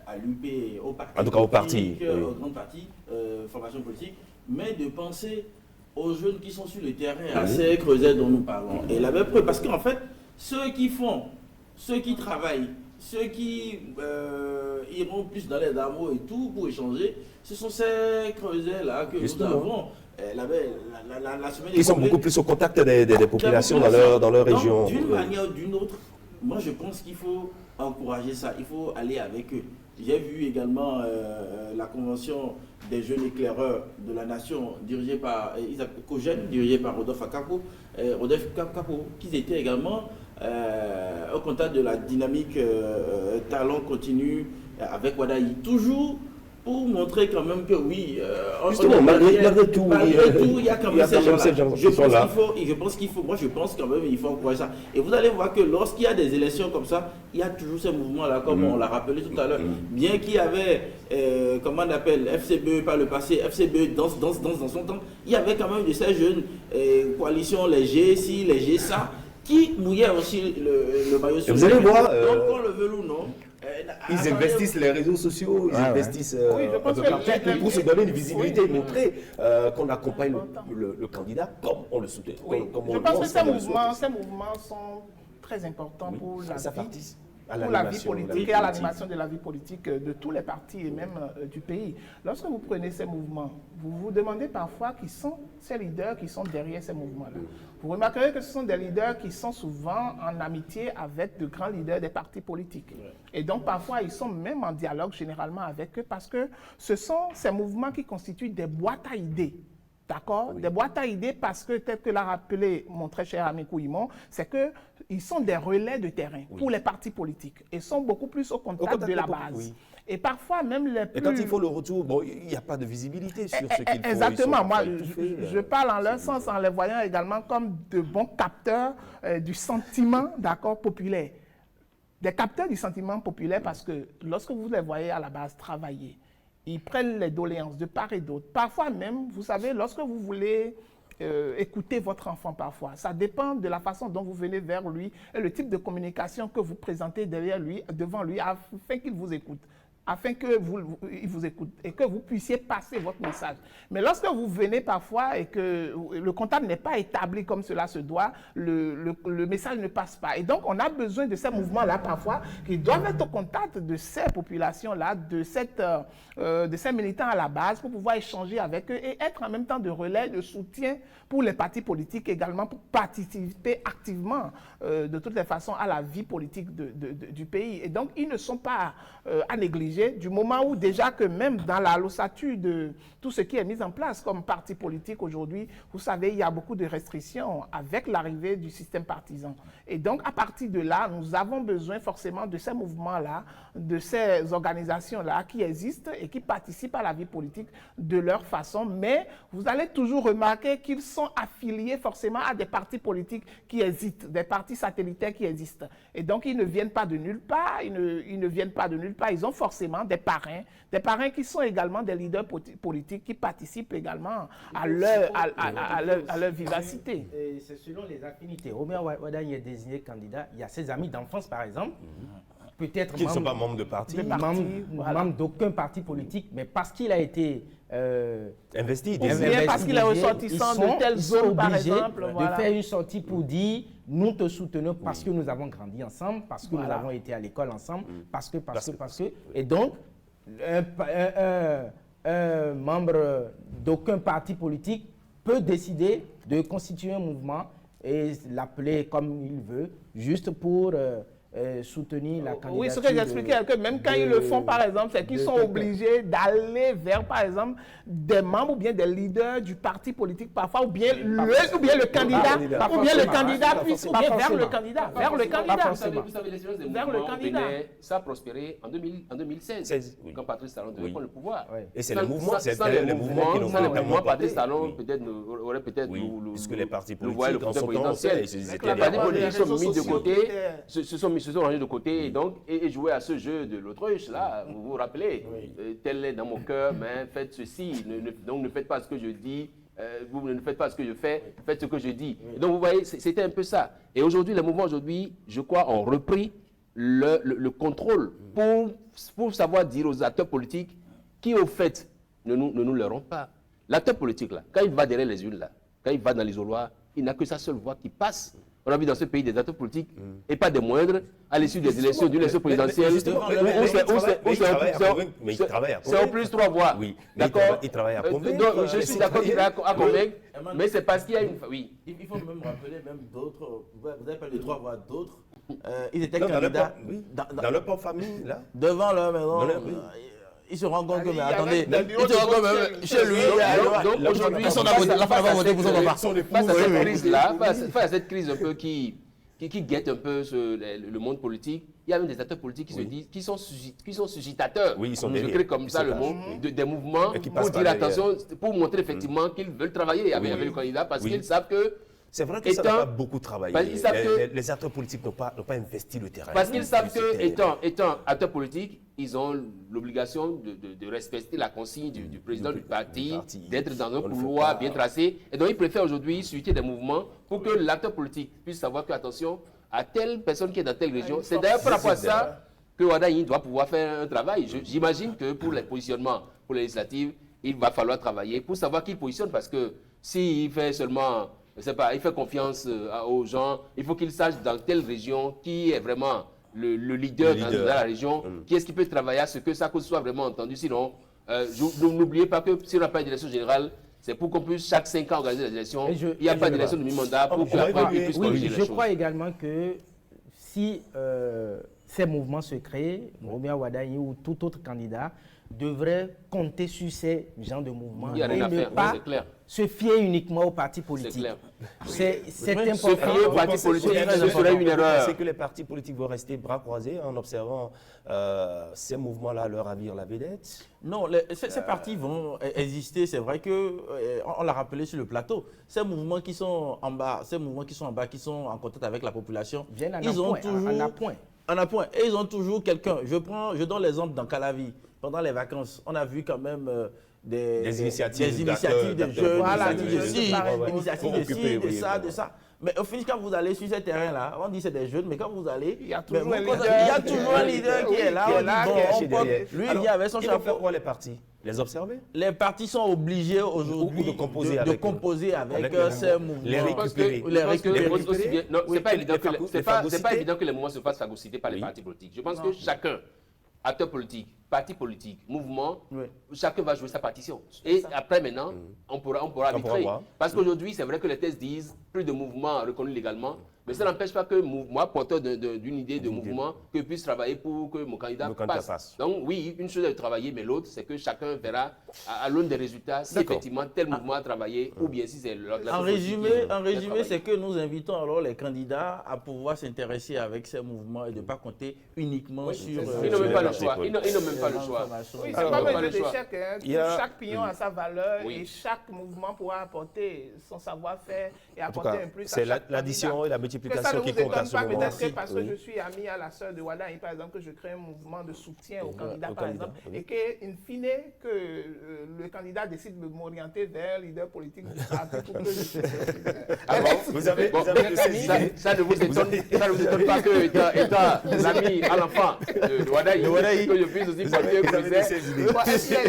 Speaker 7: à l'UP, au parti.
Speaker 2: En tout cas, au parti.
Speaker 7: Aux grands partis, formation politique, mais de penser aux jeunes qui sont sur le terrain, à ces creusets dont nous parlons. Et la même preuve, parce qu'en fait, ceux qui travaillent, ceux qui iront plus dans les hameaux et tout pour échanger, ce sont ces creusets-là que nous avons. La semaine
Speaker 2: qui sont beaucoup plus au contact des populations dans leur région.
Speaker 7: D'une manière ou d'une autre, moi je pense qu'il faut encourager ça, il faut aller avec eux. J'ai vu également la convention des jeunes éclaireurs de la nation dirigée par COJEN, dirigée par Rodolphe Kapo, qui étaient également au contact de la dynamique talent continu avec Wadaï. Toujours pour montrer quand même que oui,
Speaker 2: malgré tout,
Speaker 7: il y a quand même ces gens-là. Je pense quand même qu'il faut encourager ça. Et vous allez voir que lorsqu'il y a des élections comme ça, il y a toujours ces mouvements-là, comme on l'a rappelé tout à l'heure. Bien qu'il y avait, comment on appelle, FCBE par le passé, FCBE dans son temps, il y avait quand même de ces jeunes coalitions, les G6, les G ça, qui mouillaient aussi le maillot sur.
Speaker 2: Vous allez voir.
Speaker 7: Donc on le veut ou non.
Speaker 2: Ils investissent les réseaux sociaux, ils investissent pour se donner une visibilité, montrer qu'on accompagne le candidat comme on le soutient.
Speaker 5: Je pense que ces mouvements sont très importants pour la vie politique et à l'animation de la vie politique de tous les partis et même du pays. Lorsque vous prenez ces mouvements, vous vous demandez parfois qui sont ces leaders qui sont derrière ces mouvements-là. Vous remarquerez que ce sont des leaders qui sont souvent en amitié avec de grands leaders des partis politiques. Et donc parfois ils sont même en dialogue généralement avec eux parce que ce sont ces mouvements qui constituent des boîtes à idées. D'accord? Des boîtes à idées parce que, tel que l'a rappelé mon très cher ami Kouimon, c'est qu'ils sont des relais de terrain pour les partis politiques et sont beaucoup plus au contact de la base. Et parfois même les plus...
Speaker 2: Et quand il faut le retour, bon, il n'y a pas de visibilité sur ce qu'ils font.
Speaker 5: Exactement. Moi, je parle en leur sens en les voyant également comme de bons capteurs du sentiment, d'accord, populaire. Des capteurs du sentiment populaire parce que lorsque vous les voyez à la base travailler, ils prennent les doléances de part et d'autre. Parfois même, vous savez, lorsque vous voulez écouter votre enfant parfois, ça dépend de la façon dont vous venez vers lui et le type de communication que vous présentez devant lui afin qu'il vous écoute. Afin qu'il vous écoute et que vous puissiez passer votre message. Mais lorsque vous venez parfois et que le contact n'est pas établi comme cela se doit, le message ne passe pas. Et donc, on a besoin de ces mouvements-là parfois qui doivent être au contact de ces populations-là, de ces militants à la base pour pouvoir échanger avec eux et être en même temps de relais, de soutien pour les partis politiques également, pour participer activement de toutes les façons à la vie politique du pays. Et donc, ils ne sont pas à négliger du moment où déjà que même dans la l'ossature de tout ce qui est mis en place comme parti politique aujourd'hui, vous savez, il y a beaucoup de restrictions avec l'arrivée du système partisan. Et donc, à partir de là, nous avons besoin forcément de ces mouvements-là, de ces organisations-là qui existent et qui participent à la vie politique de leur façon. Mais vous allez toujours remarquer qu'ils sont affiliés forcément à des partis politiques qui existent, des partis satellitaires qui existent. Et donc, ils ne viennent pas de nulle part, ils ne viennent pas de nulle part. Ils ont forcément des parrains qui sont également des leaders politiques qui participent également à leur vivacité.
Speaker 3: C'est selon les affinités. Omer Wadaï est désigné candidat. Il y a ses amis d'enfance, par exemple, peut-être
Speaker 2: qui ne sont pas membres de parti,
Speaker 3: membres d'aucun parti politique, mais parce qu'il a été
Speaker 2: investi,
Speaker 5: parce qu'il est ressortissant de telle zone, par exemple,
Speaker 3: de faire une sortie pour dire nous te soutenons parce que nous avons grandi ensemble, parce que nous avons été à l'école ensemble, parce que. Et donc, un membre d'aucun parti politique peut décider de constituer un mouvement et l'appeler comme il veut, juste pour soutenir la candidature.
Speaker 5: Oui, ce que j'expliquais, que même quand ils le font, par exemple, c'est qu'ils sont obligés d'aller vers, par exemple, des membres ou bien des leaders du parti politique, parfois, ou bien le candidat, ou bien le candidat, ou bien vers le candidat. Vers le candidat.
Speaker 4: Vous savez, l'expérience des mouvements bénin, ça a prospéré en 2016, quand Patrice Talon devait prendre le pouvoir.
Speaker 2: Et c'est le mouvement, c'est les mouvements qui n'ont pas
Speaker 4: permis. Patrice Talon aurait peut-être
Speaker 2: puisque les partis politiques en sont présidentiels.
Speaker 4: Les partis politiques sont mis de côté, se sont rangés de côté et jouer à ce jeu de l'autruche, là, vous vous rappelez, tel est dans mon cœur, mais faites ceci, donc ne faites pas ce que je dis, vous ne faites pas ce que je fais, faites ce que je dis. Et donc vous voyez, c'était un peu ça. Et aujourd'hui, les mouvements, je crois, ont repris le contrôle pour savoir dire aux acteurs politiques qui, au fait, ne nous leurrons pas. L'acteur politique, là, quand il va derrière les urnes, là, quand il va dans l'isoloir, il n'a que sa seule voix qui passe. On a vu dans ce pays des acteurs politiques, et pas des moindres, à l'issue des élections, d'une élection présidentielle, c'est au plus 3 voix.
Speaker 2: Oui,
Speaker 4: d'accord.
Speaker 2: Il travaille à convaincre.
Speaker 4: Je suis d'accord qu'il est à convaincre, mais c'est parce qu'il y a une... Oui.
Speaker 7: Il faut même rappeler même d'autres, vous avez parlé de 3 voix, d'autres, ils étaient
Speaker 2: Non,
Speaker 7: candidats
Speaker 2: dans leur propre famille, là.
Speaker 7: devant leur maison. Ils se rendent compte que, mais attendez, ils se rendent compte que chez lui,
Speaker 4: donc aujourd'hui,
Speaker 6: la femme va voter pour son papa.
Speaker 4: Face à cette crise-là, face à cette crise un peu qui guette un peu le monde politique, il y a même des acteurs politiques qui se disent, qui sont suscitateurs.
Speaker 2: Oui, ils sont
Speaker 4: je crée comme ça le mot, des mouvements pour dire attention, pour montrer effectivement qu'ils veulent travailler avec le candidat parce qu'ils savent que...
Speaker 2: C'est vrai que ça n'a pas beaucoup travaillé. Les acteurs politiques n'ont pas investi le terrain.
Speaker 4: Parce qu'ils savent que, étant acteurs politiques, ils ont l'obligation de respecter la consigne du président du parti, d'être dans un couloir bien tracé. Et donc, ils préfèrent aujourd'hui susciter des mouvements pour que l'acteur politique puisse savoir que, attention, à telle personne qui est dans telle région. C'est d'ailleurs par rapport à ça que Wadayi doit pouvoir faire un travail. J'imagine que pour les positionnements pour les législatives, il va falloir travailler pour savoir qui positionne. Parce que s'il fait seulement... Je sais pas, il fait confiance aux gens. Il faut qu'il sache dans telle région qui est vraiment le leader dans la région, qui est-ce qui peut travailler à ce que ça soit vraiment entendu. Sinon, n'oubliez pas que si on n'a pas d'élection générale, c'est pour qu'on puisse chaque 5 ans organiser les élections. Il n'y a pas d'élection de mi-mandat pour qu'après il puisse corriger les choses.
Speaker 3: Je crois également que si ces mouvements se créent, Robert Wadayi ou tout autre candidat devrait compter sur ces genres de mouvements et ne pas se fier uniquement aux partis politiques. C'est important.
Speaker 4: Se fier aux partis politiques, ce serait une erreur.
Speaker 2: C'est que les partis politiques vont rester bras croisés en observant ces mouvements-là leur ravir la vedette.
Speaker 7: Non, ces partis vont exister. C'est vrai que on l'a rappelé sur le plateau. Ces mouvements qui sont en bas, qui sont en contact avec la population, ils ont toujours en appoint. Et ils ont toujours quelqu'un. Je donne l'exemple dans Calavi. Pendant les vacances, on a vu quand même des initiatives de jeunes, initiatives de ça, de ça. Mais au final, quand vous allez sur ce terrain-là, on dit c'est des jeunes, mais quand vous allez, il y a toujours un leader qui est là. Lui, il vient avec son chapeau.
Speaker 2: Faire quoi les partis? Les observer?
Speaker 7: Les partis sont obligés aujourd'hui de composer avec ces mouvements.
Speaker 2: Les récupérer.
Speaker 4: Non, c'est pas évident que les mouvements se fassent phagocyter par les partis politiques. Je pense que chacun, acteur politique, parti politique, mouvement, chacun va jouer sa partition. Et après, maintenant, on pourra arbitrer. Parce qu'aujourd'hui, c'est vrai que les thèses disent plus de mouvements reconnus légalement, mais ça n'empêche pas que moi, porteur d'une idée de mouvement, que je puisse travailler pour que mon candidat passe. Donc oui, une chose est de travailler, mais l'autre, c'est que chacun verra à l'aune des résultats si effectivement tel mouvement a travaillé ou bien si c'est
Speaker 7: En résumé, c'est que nous invitons alors les candidats à pouvoir s'intéresser avec ces mouvements et de ne pas compter uniquement sur...
Speaker 4: Ils n'ont même pas le choix. Ils n'ont même pas le choix.
Speaker 5: Oui, c'est pas même d'échec. Chaque pion a sa valeur et chaque mouvement pourra apporter son savoir-faire et apporter un plus à chaque
Speaker 2: l'addition et la multiplication qui compte à ce moment.
Speaker 5: Peut-être parce que je suis ami à la sœur de Wadayi, par exemple, que je crée un mouvement de soutien au candidat, par exemple, et qu'in fine, que le candidat décide de m'orienter vers le leader politique du parti pour que je puisse...
Speaker 2: Vous avez
Speaker 4: ça ne vous étonne pas que, étant l'ami à l'enfant de Wadayi, que je puisse aussi porter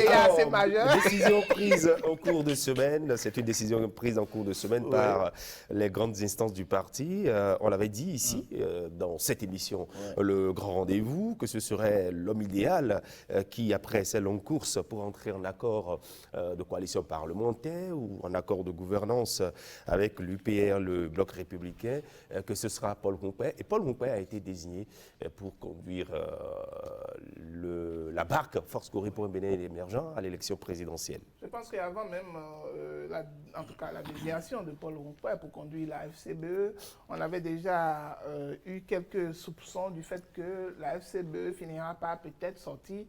Speaker 2: assez majeur. Décision prise en cours de semaine. C'est une décision prise en cours de semaine par les grandes instances du parti. On l'avait dit ici, dans cette émission, le grand rendez-vous, que ce serait l'homme idéal qui, après ces longues courses pour entrer en accord de coalition parlementaire ou en accord de gouvernance avec l'UPR, le bloc républicain, que ce sera Paul Rompé. Et Paul Rompé a été désigné pour conduire la barque Force Corée pour un Bénin émergent à l'élection présidentielle.
Speaker 5: Je pense qu'avant même, en tout cas, la désignation de Paul Rompé pour conduire la FCBE, on avait déjà eu quelques soupçons du fait que la FCBE finira par peut-être sortir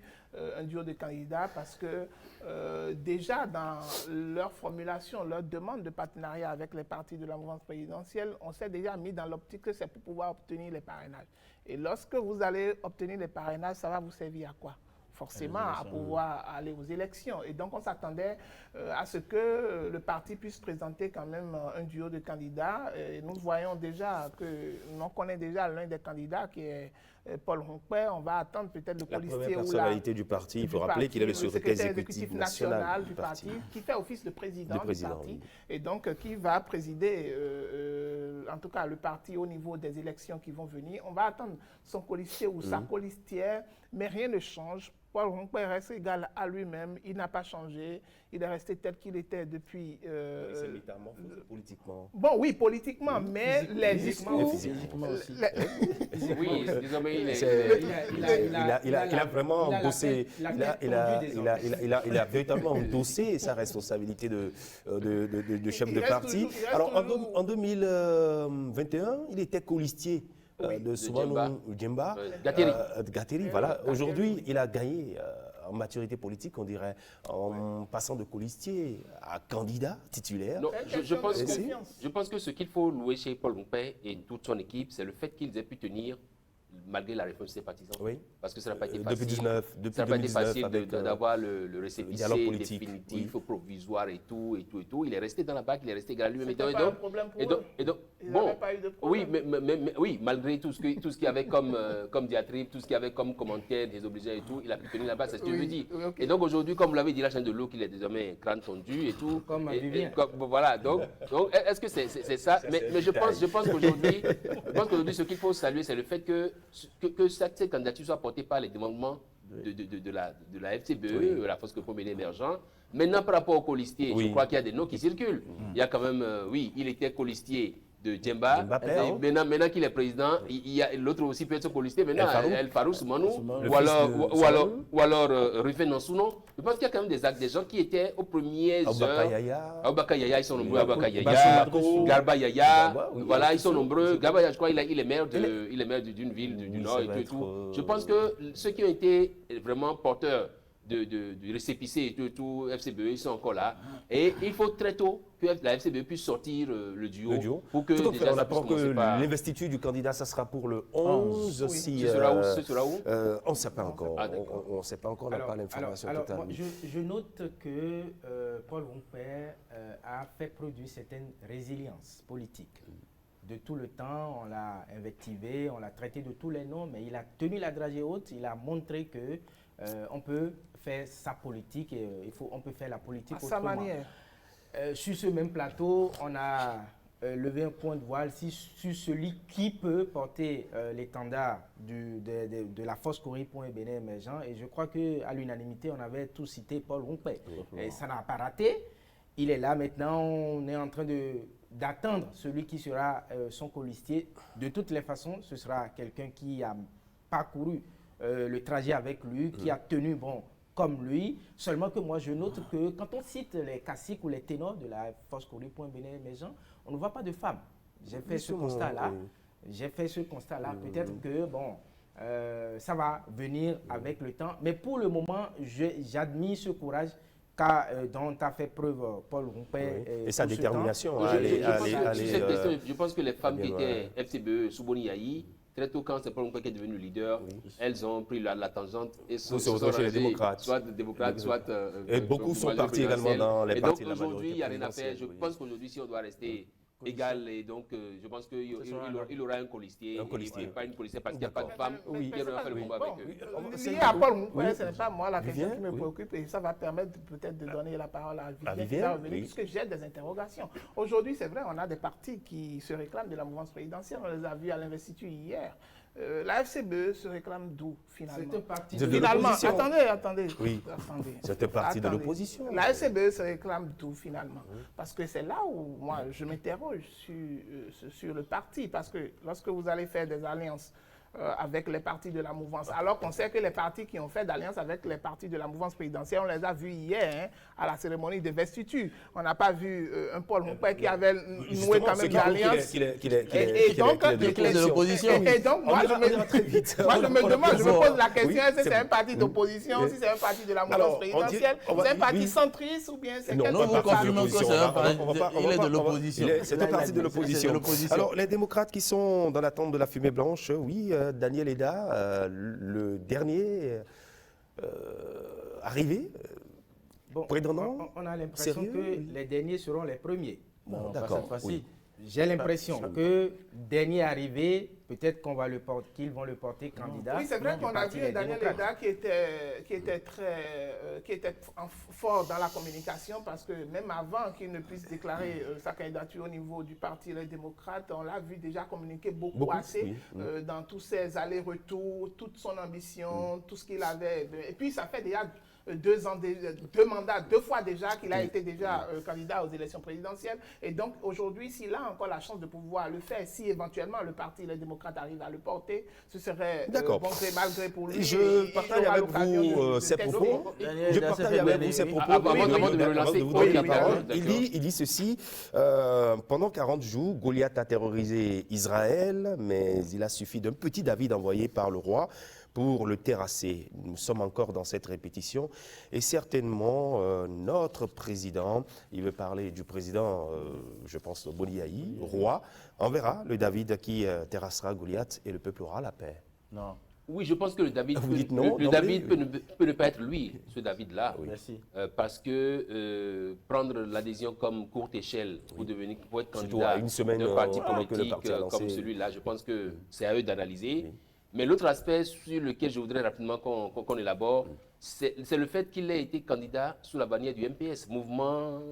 Speaker 5: un duo de candidats parce que déjà dans leur formulation, leur demande de partenariat avec les partis de la mouvance présidentielle, on s'est déjà mis dans l'optique que c'est pour pouvoir obtenir les parrainages. Et lorsque vous allez obtenir les parrainages, ça va vous servir à quoi? forcément à pouvoir aller aux élections. Et donc, on s'attendait à ce que le parti puisse présenter quand même un duo de candidats. Et nous voyons déjà on connaît déjà l'un des candidats qui est Paul Rompé. On va attendre peut-être le colistier ou la
Speaker 2: personnalité du parti. Il faut rappeler qu'il est le secrétaire exécutif national du parti,
Speaker 5: qui fait office de président du parti,
Speaker 2: oui.
Speaker 5: et donc qui va présider, en tout cas, le parti au niveau des élections qui vont venir. On va attendre son colistier ou sa colistière, mais rien ne change. Paul Rompé reste égal à lui-même, il n'a pas changé, il est resté tel qu'il était depuis...
Speaker 2: c'est métamorphosé politiquement.
Speaker 5: Bon, oui, politiquement, mais les discours...
Speaker 3: Physiquement aussi.
Speaker 4: Oui, désormais,
Speaker 2: Il a vraiment endossé, il a véritablement endossé sa responsabilité de chef de parti. Alors en 2021, il était colistier de Soumanou Djemba, Gateri, voilà. Aujourd'hui, il a gagné en maturité politique, on dirait, en passant de colistier à candidat titulaire.
Speaker 4: Non, je pense que ce qu'il faut louer chez Paul Rompé et toute son équipe, c'est le fait qu'ils aient pu tenir malgré la réponse de ses partisans.
Speaker 2: Oui.
Speaker 4: Parce que ça n'a pas été facile.
Speaker 2: Depuis
Speaker 4: ça n'a pas été
Speaker 2: 2019,
Speaker 4: facile d'avoir le récépissé définitif,
Speaker 2: oui.
Speaker 4: provisoire et tout. Il est resté dans la BAC, il est resté égal à lui-même.
Speaker 5: C'était pas un problème pour eux. Ils n'avaient pas eu de problème.
Speaker 4: Oui, malgré tout ce qu'il y avait comme diatribe, tout ce qu'il y avait comme commentaire, des obligeants et tout, il a pu tenir la BAC, c'est ce que je veux dire.
Speaker 5: Okay.
Speaker 4: Et donc aujourd'hui, comme vous l'avez dit, la chaîne de l'eau, qu'il est désormais crâne tondu et tout.
Speaker 3: Comme Vivien.
Speaker 4: Voilà, donc est-ce que c'est ça? Mais je pense qu'aujourd'hui, ce qu'il faut saluer, c'est le fait que cette candidature soit portée par les démembrements de la FCBE, la Force Commune Émergente. Maintenant, par rapport au colistier, je crois qu'il y a des noms qui circulent. Il y a quand même, il était colistier de Djemba. Maintenant qu'il est président, l'autre aussi peut être colistier. Maintenant, El Farouk Soumanou, ou alors Rufin Nansounon. Je pense qu'il y a quand même des gens qui étaient aux premières heures. Aoubaka Yaya, ils sont nombreux. Aoubaka Yaya, Garba Yaya, voilà, ils sont nombreux. Garba Yaya, je crois, il est maire d'une ville du Nord et tout. Je pense que ceux qui ont été vraiment porteurs du récépissé et tout, FCBE, ils sont encore là. Et il faut très tôt que la FCBE puisse sortir le duo. Pour que
Speaker 2: tout
Speaker 4: déjà,
Speaker 2: on apprend que l'investiture du candidat, ça sera pour le 11.
Speaker 4: Oui. Ce sera où
Speaker 2: on ne sait pas encore. On ne sait pas encore, on n'a pas l'information totale.
Speaker 3: Moi, je note que Paul Rompé a fait produire certaines résiliences politiques. De tout le temps, on l'a invectivé, on l'a traité de tous les noms, mais il a tenu la dragée haute, il a montré que on peut faire sa politique et on peut faire la politique
Speaker 5: à sa manière.
Speaker 3: Sur ce même plateau, on a levé un point de voile sur celui qui peut porter l'étendard de la force Corée pour un Bénin émergent. Et je crois qu'à l'unanimité, on avait tous cité Paul Rompé. Et ça n'a pas raté. Il est là maintenant, on est en train d'attendre celui qui sera son colistier. De toutes les façons, ce sera quelqu'un qui a parcouru le trajet avec lui, qui a tenu bon comme lui. Seulement que moi, je note que quand on cite les caciques ou les ténors de la force Corée pour un Bénin émergent, on ne voit pas de femmes. J'ai fait ce constat-là. Peut-être que, bon, ça va venir avec le temps. Mais pour le moment, j'admire ce courage dont a fait preuve Paul Rompé.
Speaker 2: Et sa détermination à
Speaker 4: aller... Je pense que les femmes qui étaient FCBE, Souboni Yahi, très tôt, quand c'est Paul Rompé qui est devenu leader, elles ont pris la tangente et se sont
Speaker 2: chez les démocrates.
Speaker 4: Soit démocrates, soit...
Speaker 2: et beaucoup sont partis également dans les partis de la majorité.
Speaker 4: Et donc aujourd'hui, il n'y a rien à faire. Je pense qu'aujourd'hui, si on doit rester égal, et donc je pense qu'il aura un colistier, et pas une colistière parce qu'il n'y a pas de femmes qui aura fait le combat avec eux.
Speaker 5: Lié à Paul Rompé, ce n'est pas moi la question qui me préoccupe et ça va permettre peut-être de donner la parole à Vivien, puisque j'ai des interrogations. Aujourd'hui, c'est vrai, on a des partis qui se réclament de la mouvance présidentielle, on les a vus à l'investiture hier. La FCBE se réclame d'où, finalement?
Speaker 3: C'est un parti
Speaker 2: de l'opposition.
Speaker 5: Attendez.
Speaker 2: C'est un parti de l'opposition.
Speaker 5: La FCBE se réclame d'où, finalement? Parce que c'est là où, moi, je m'interroge sur le parti. Parce que lorsque vous allez faire des alliances avec les partis de la mouvance, alors qu'on sait que les partis qui ont fait d'alliance avec les partis de la mouvance présidentielle, on les a vus hier à la cérémonie de investiture. On n'a pas vu un Paul Rompé qui avait noué quand même d'alliance. Et donc, moi, je me demande, je me pose la question, est-ce que c'est un parti d'opposition, si c'est un parti de la mouvance présidentielle, c'est un parti centriste ou bien c'est quel parti
Speaker 6: il est de l'opposition.
Speaker 2: C'est un parti de l'opposition. Alors, les démocrates qui sont dans l'attente de la fumée blanche, oui, Daniel Eda, le dernier arriver prétendant
Speaker 3: on a l'impression que les derniers seront les premiers.
Speaker 2: Bon, d'accord.
Speaker 6: Oui.
Speaker 3: J'ai l'impression que dernier arrivé, peut-être qu'ils vont le porter candidat.
Speaker 5: Oui, c'est vrai qu'on a vu Daniel Eda qui était fort dans la communication parce que même avant qu'il ne puisse déclarer sa candidature au niveau du Parti Les Démocrates, on l'a vu déjà communiquer beaucoup assez dans tous ses allers-retours, toute son ambition, tout ce qu'il avait. Et puis ça fait déjà 2 mandats, 2 fois déjà qu'il a été déjà candidat aux élections présidentielles. Et donc aujourd'hui, s'il a encore la chance de pouvoir le faire, si éventuellement le Parti Les Démocrates arrive à le porter, ce serait bon gré mal gré pour lui.
Speaker 2: Je partage avec vous ces propos. Je partage avec vous ces propos. Il dit ceci, pendant 40 jours, Goliath a terrorisé Israël, mais il a suffi d'un petit David envoyé par le roi pour le terrasser. Nous sommes encore dans cette répétition et certainement notre président, il veut parler du président, je pense, Boniaï, roi, on verra le David qui terrassera Goliath et le peuple aura la paix.
Speaker 6: Non.
Speaker 4: Oui, je pense que le David, peut ne pas être lui, ce David-là.
Speaker 6: Oui. Merci.
Speaker 4: Parce que prendre l'adhésion comme courte échelle pour être candidat
Speaker 2: à une semaine
Speaker 4: d'un parti politique comme celui-là, je pense que c'est à eux d'analyser. Oui. Mais l'autre aspect sur lequel je voudrais rapidement qu'on élabore, c'est le fait qu'il ait été candidat sous la bannière du MPS, Mouvement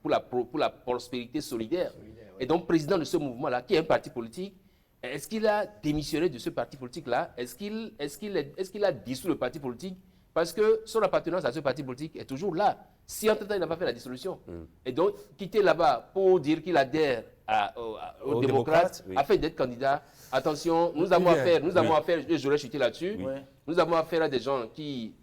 Speaker 4: pour la prospérité solidaire. Et donc président de ce mouvement-là, qui est un parti politique, est-ce qu'il a démissionné de ce parti politique-là? Est-ce qu'il a dissous le parti politique? Parce que son appartenance à ce parti politique est toujours là. Si entre-temps il n'a pas fait la dissolution. Et donc quitter là-bas pour dire qu'il adhère aux démocrates, afin d'être candidat, attention, nous avons affaire, et j'aurais chuté là-dessus, nous avons affaire à des gens qui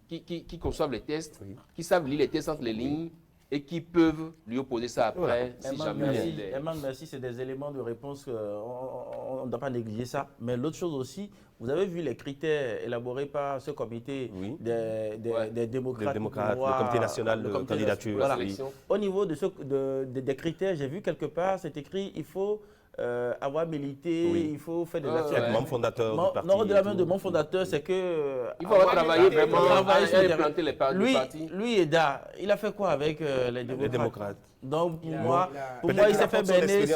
Speaker 4: conçoivent les tests, qui savent lire les tests entre les lignes, et qui peuvent lui opposer ça après, si jamais.
Speaker 6: Merci, c'est des éléments de réponse, on ne doit pas négliger ça. Mais l'autre chose aussi, vous avez vu les critères élaborés par ce comité des démocrates,
Speaker 2: le comité national de candidature.
Speaker 6: Voilà. Au niveau des critères, j'ai vu quelque part, c'est écrit, il faut avoir milité, il faut faire des actions.
Speaker 2: Membre fondateur du parti.
Speaker 6: Non, au-delà même de membre fondateur, c'est que...
Speaker 4: il faut avoir travaillé vraiment, implanter les partis.
Speaker 6: Lui, Eda, il a fait quoi avec les démocrates? Donc pour moi, il s'est fait bénir.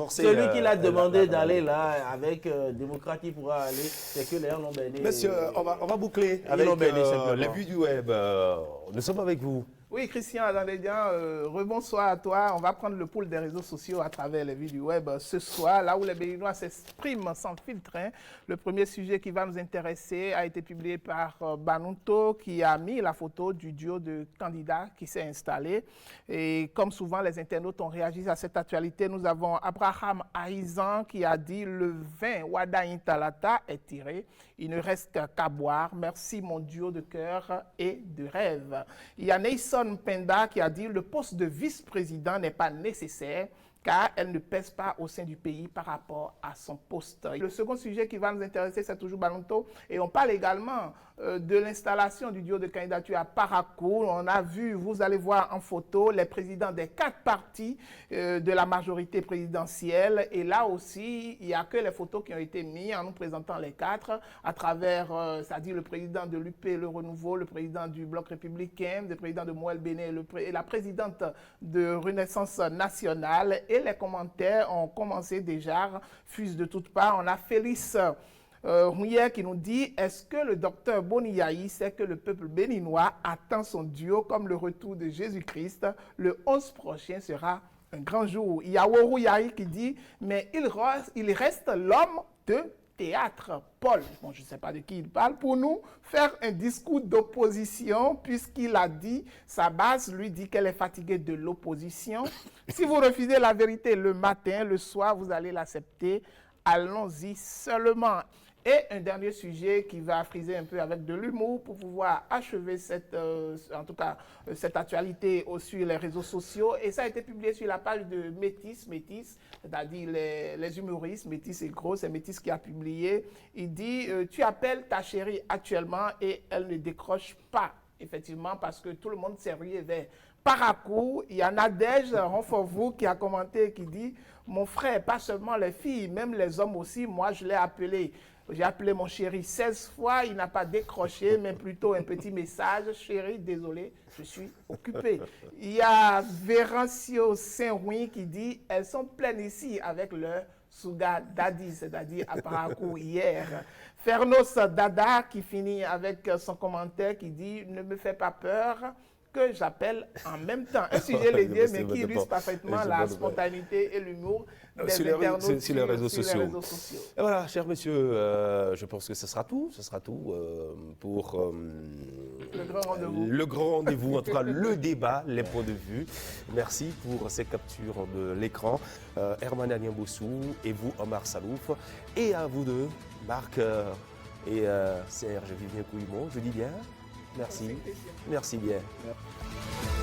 Speaker 6: Celui qui l'a demandé d'aller là avec démocrate, il pourra aller, c'est que les gens l'ont béni.
Speaker 2: Monsieur, on va boucler avec les vues du web. Nous sommes avec vous.
Speaker 5: Oui, Christian Adandédian, rebonsoir à toi. On va prendre le pouls des réseaux sociaux à travers les vues du web ce soir, là où les Béninois s'expriment sans filtre. Le premier sujet qui va nous intéresser a été publié par Banunto, qui a mis la photo du duo de candidats qui s'est installé. Et comme souvent, les internautes ont réagi à cette actualité. Nous avons Abraham Aizan qui a dit « Le vin Wadaïn Talata est tiré. Il ne reste qu'à boire. Merci mon duo de cœur et de rêve. » Il y a Neyson Penda qui a dit « Le poste de vice-président n'est pas nécessaire car elle ne pèse pas au sein du pays par rapport à son poste. » Le second sujet qui va nous intéresser, c'est toujours Banunto. Et on parle également de l'installation du duo de candidature à Parakou. On a vu, vous allez voir en photo, les présidents des 4 partis de la majorité présidentielle. Et là aussi, il n'y a que les photos qui ont été mises en nous présentant les 4 à travers, c'est-à-dire le président de l'UP, le Renouveau, le président du Bloc républicain, le président de Moël Béné et la présidente de Renaissance nationale. Et les commentaires ont commencé déjà, fusent de toutes parts. On a Félix Rouillet qui nous dit « Est-ce que le docteur Boniaï sait que le peuple béninois attend son duo comme le retour de Jésus-Christ? Le 11 prochain sera un grand jour. » Il y a Worou Yahi qui dit « Mais il reste l'homme de théâtre, Paul, bon, je ne sais pas de qui il parle, pour nous faire un discours d'opposition, puisqu'il a dit, sa base lui dit qu'elle est fatiguée de l'opposition. Si vous refusez la vérité le matin, le soir, vous allez l'accepter. Allons-y seulement. Et un dernier sujet qui va friser un peu avec de l'humour pour pouvoir achever cette actualité sur les réseaux sociaux. Et ça a été publié sur la page de Métis, c'est-à-dire les humoristes. Métis est gros, c'est Métis qui a publié. Il dit tu appelles ta chérie actuellement et elle ne décroche pas. Effectivement, parce que tout le monde s'est rué vers Parakou. Il y a Nadège Ronforvou qui a commenté, qui dit « Mon frère, pas seulement les filles, même les hommes aussi, moi je l'ai appelé J'ai appelé mon chéri 16 fois, il n'a pas décroché, mais plutôt un petit message. Chéri, désolé, je suis occupé. Il y a Vérancio Saint-Rouy qui dit « Elles sont pleines ici avec leur Sugar Daddy, c'est-à-dire à Parakou hier. » Fernos Dada qui finit avec son commentaire qui dit « Ne me fais pas peur ». Que j'appelle en même temps. Un sujet léger, mais qui illustre parfaitement la spontanéité et l'humour des internautes
Speaker 2: sur les réseaux sociaux. Et voilà, chers messieurs, je pense que ce sera tout. Ce sera tout pour le grand rendez-vous, en tout cas le débat, les points de vue. Merci pour ces captures de l'écran. Herman Aliambossou et vous, Omar Salouf. Et à vous deux, Marc et Serge Vivien Couillemont. Je dis bien. Merci. Merci bien. Merci.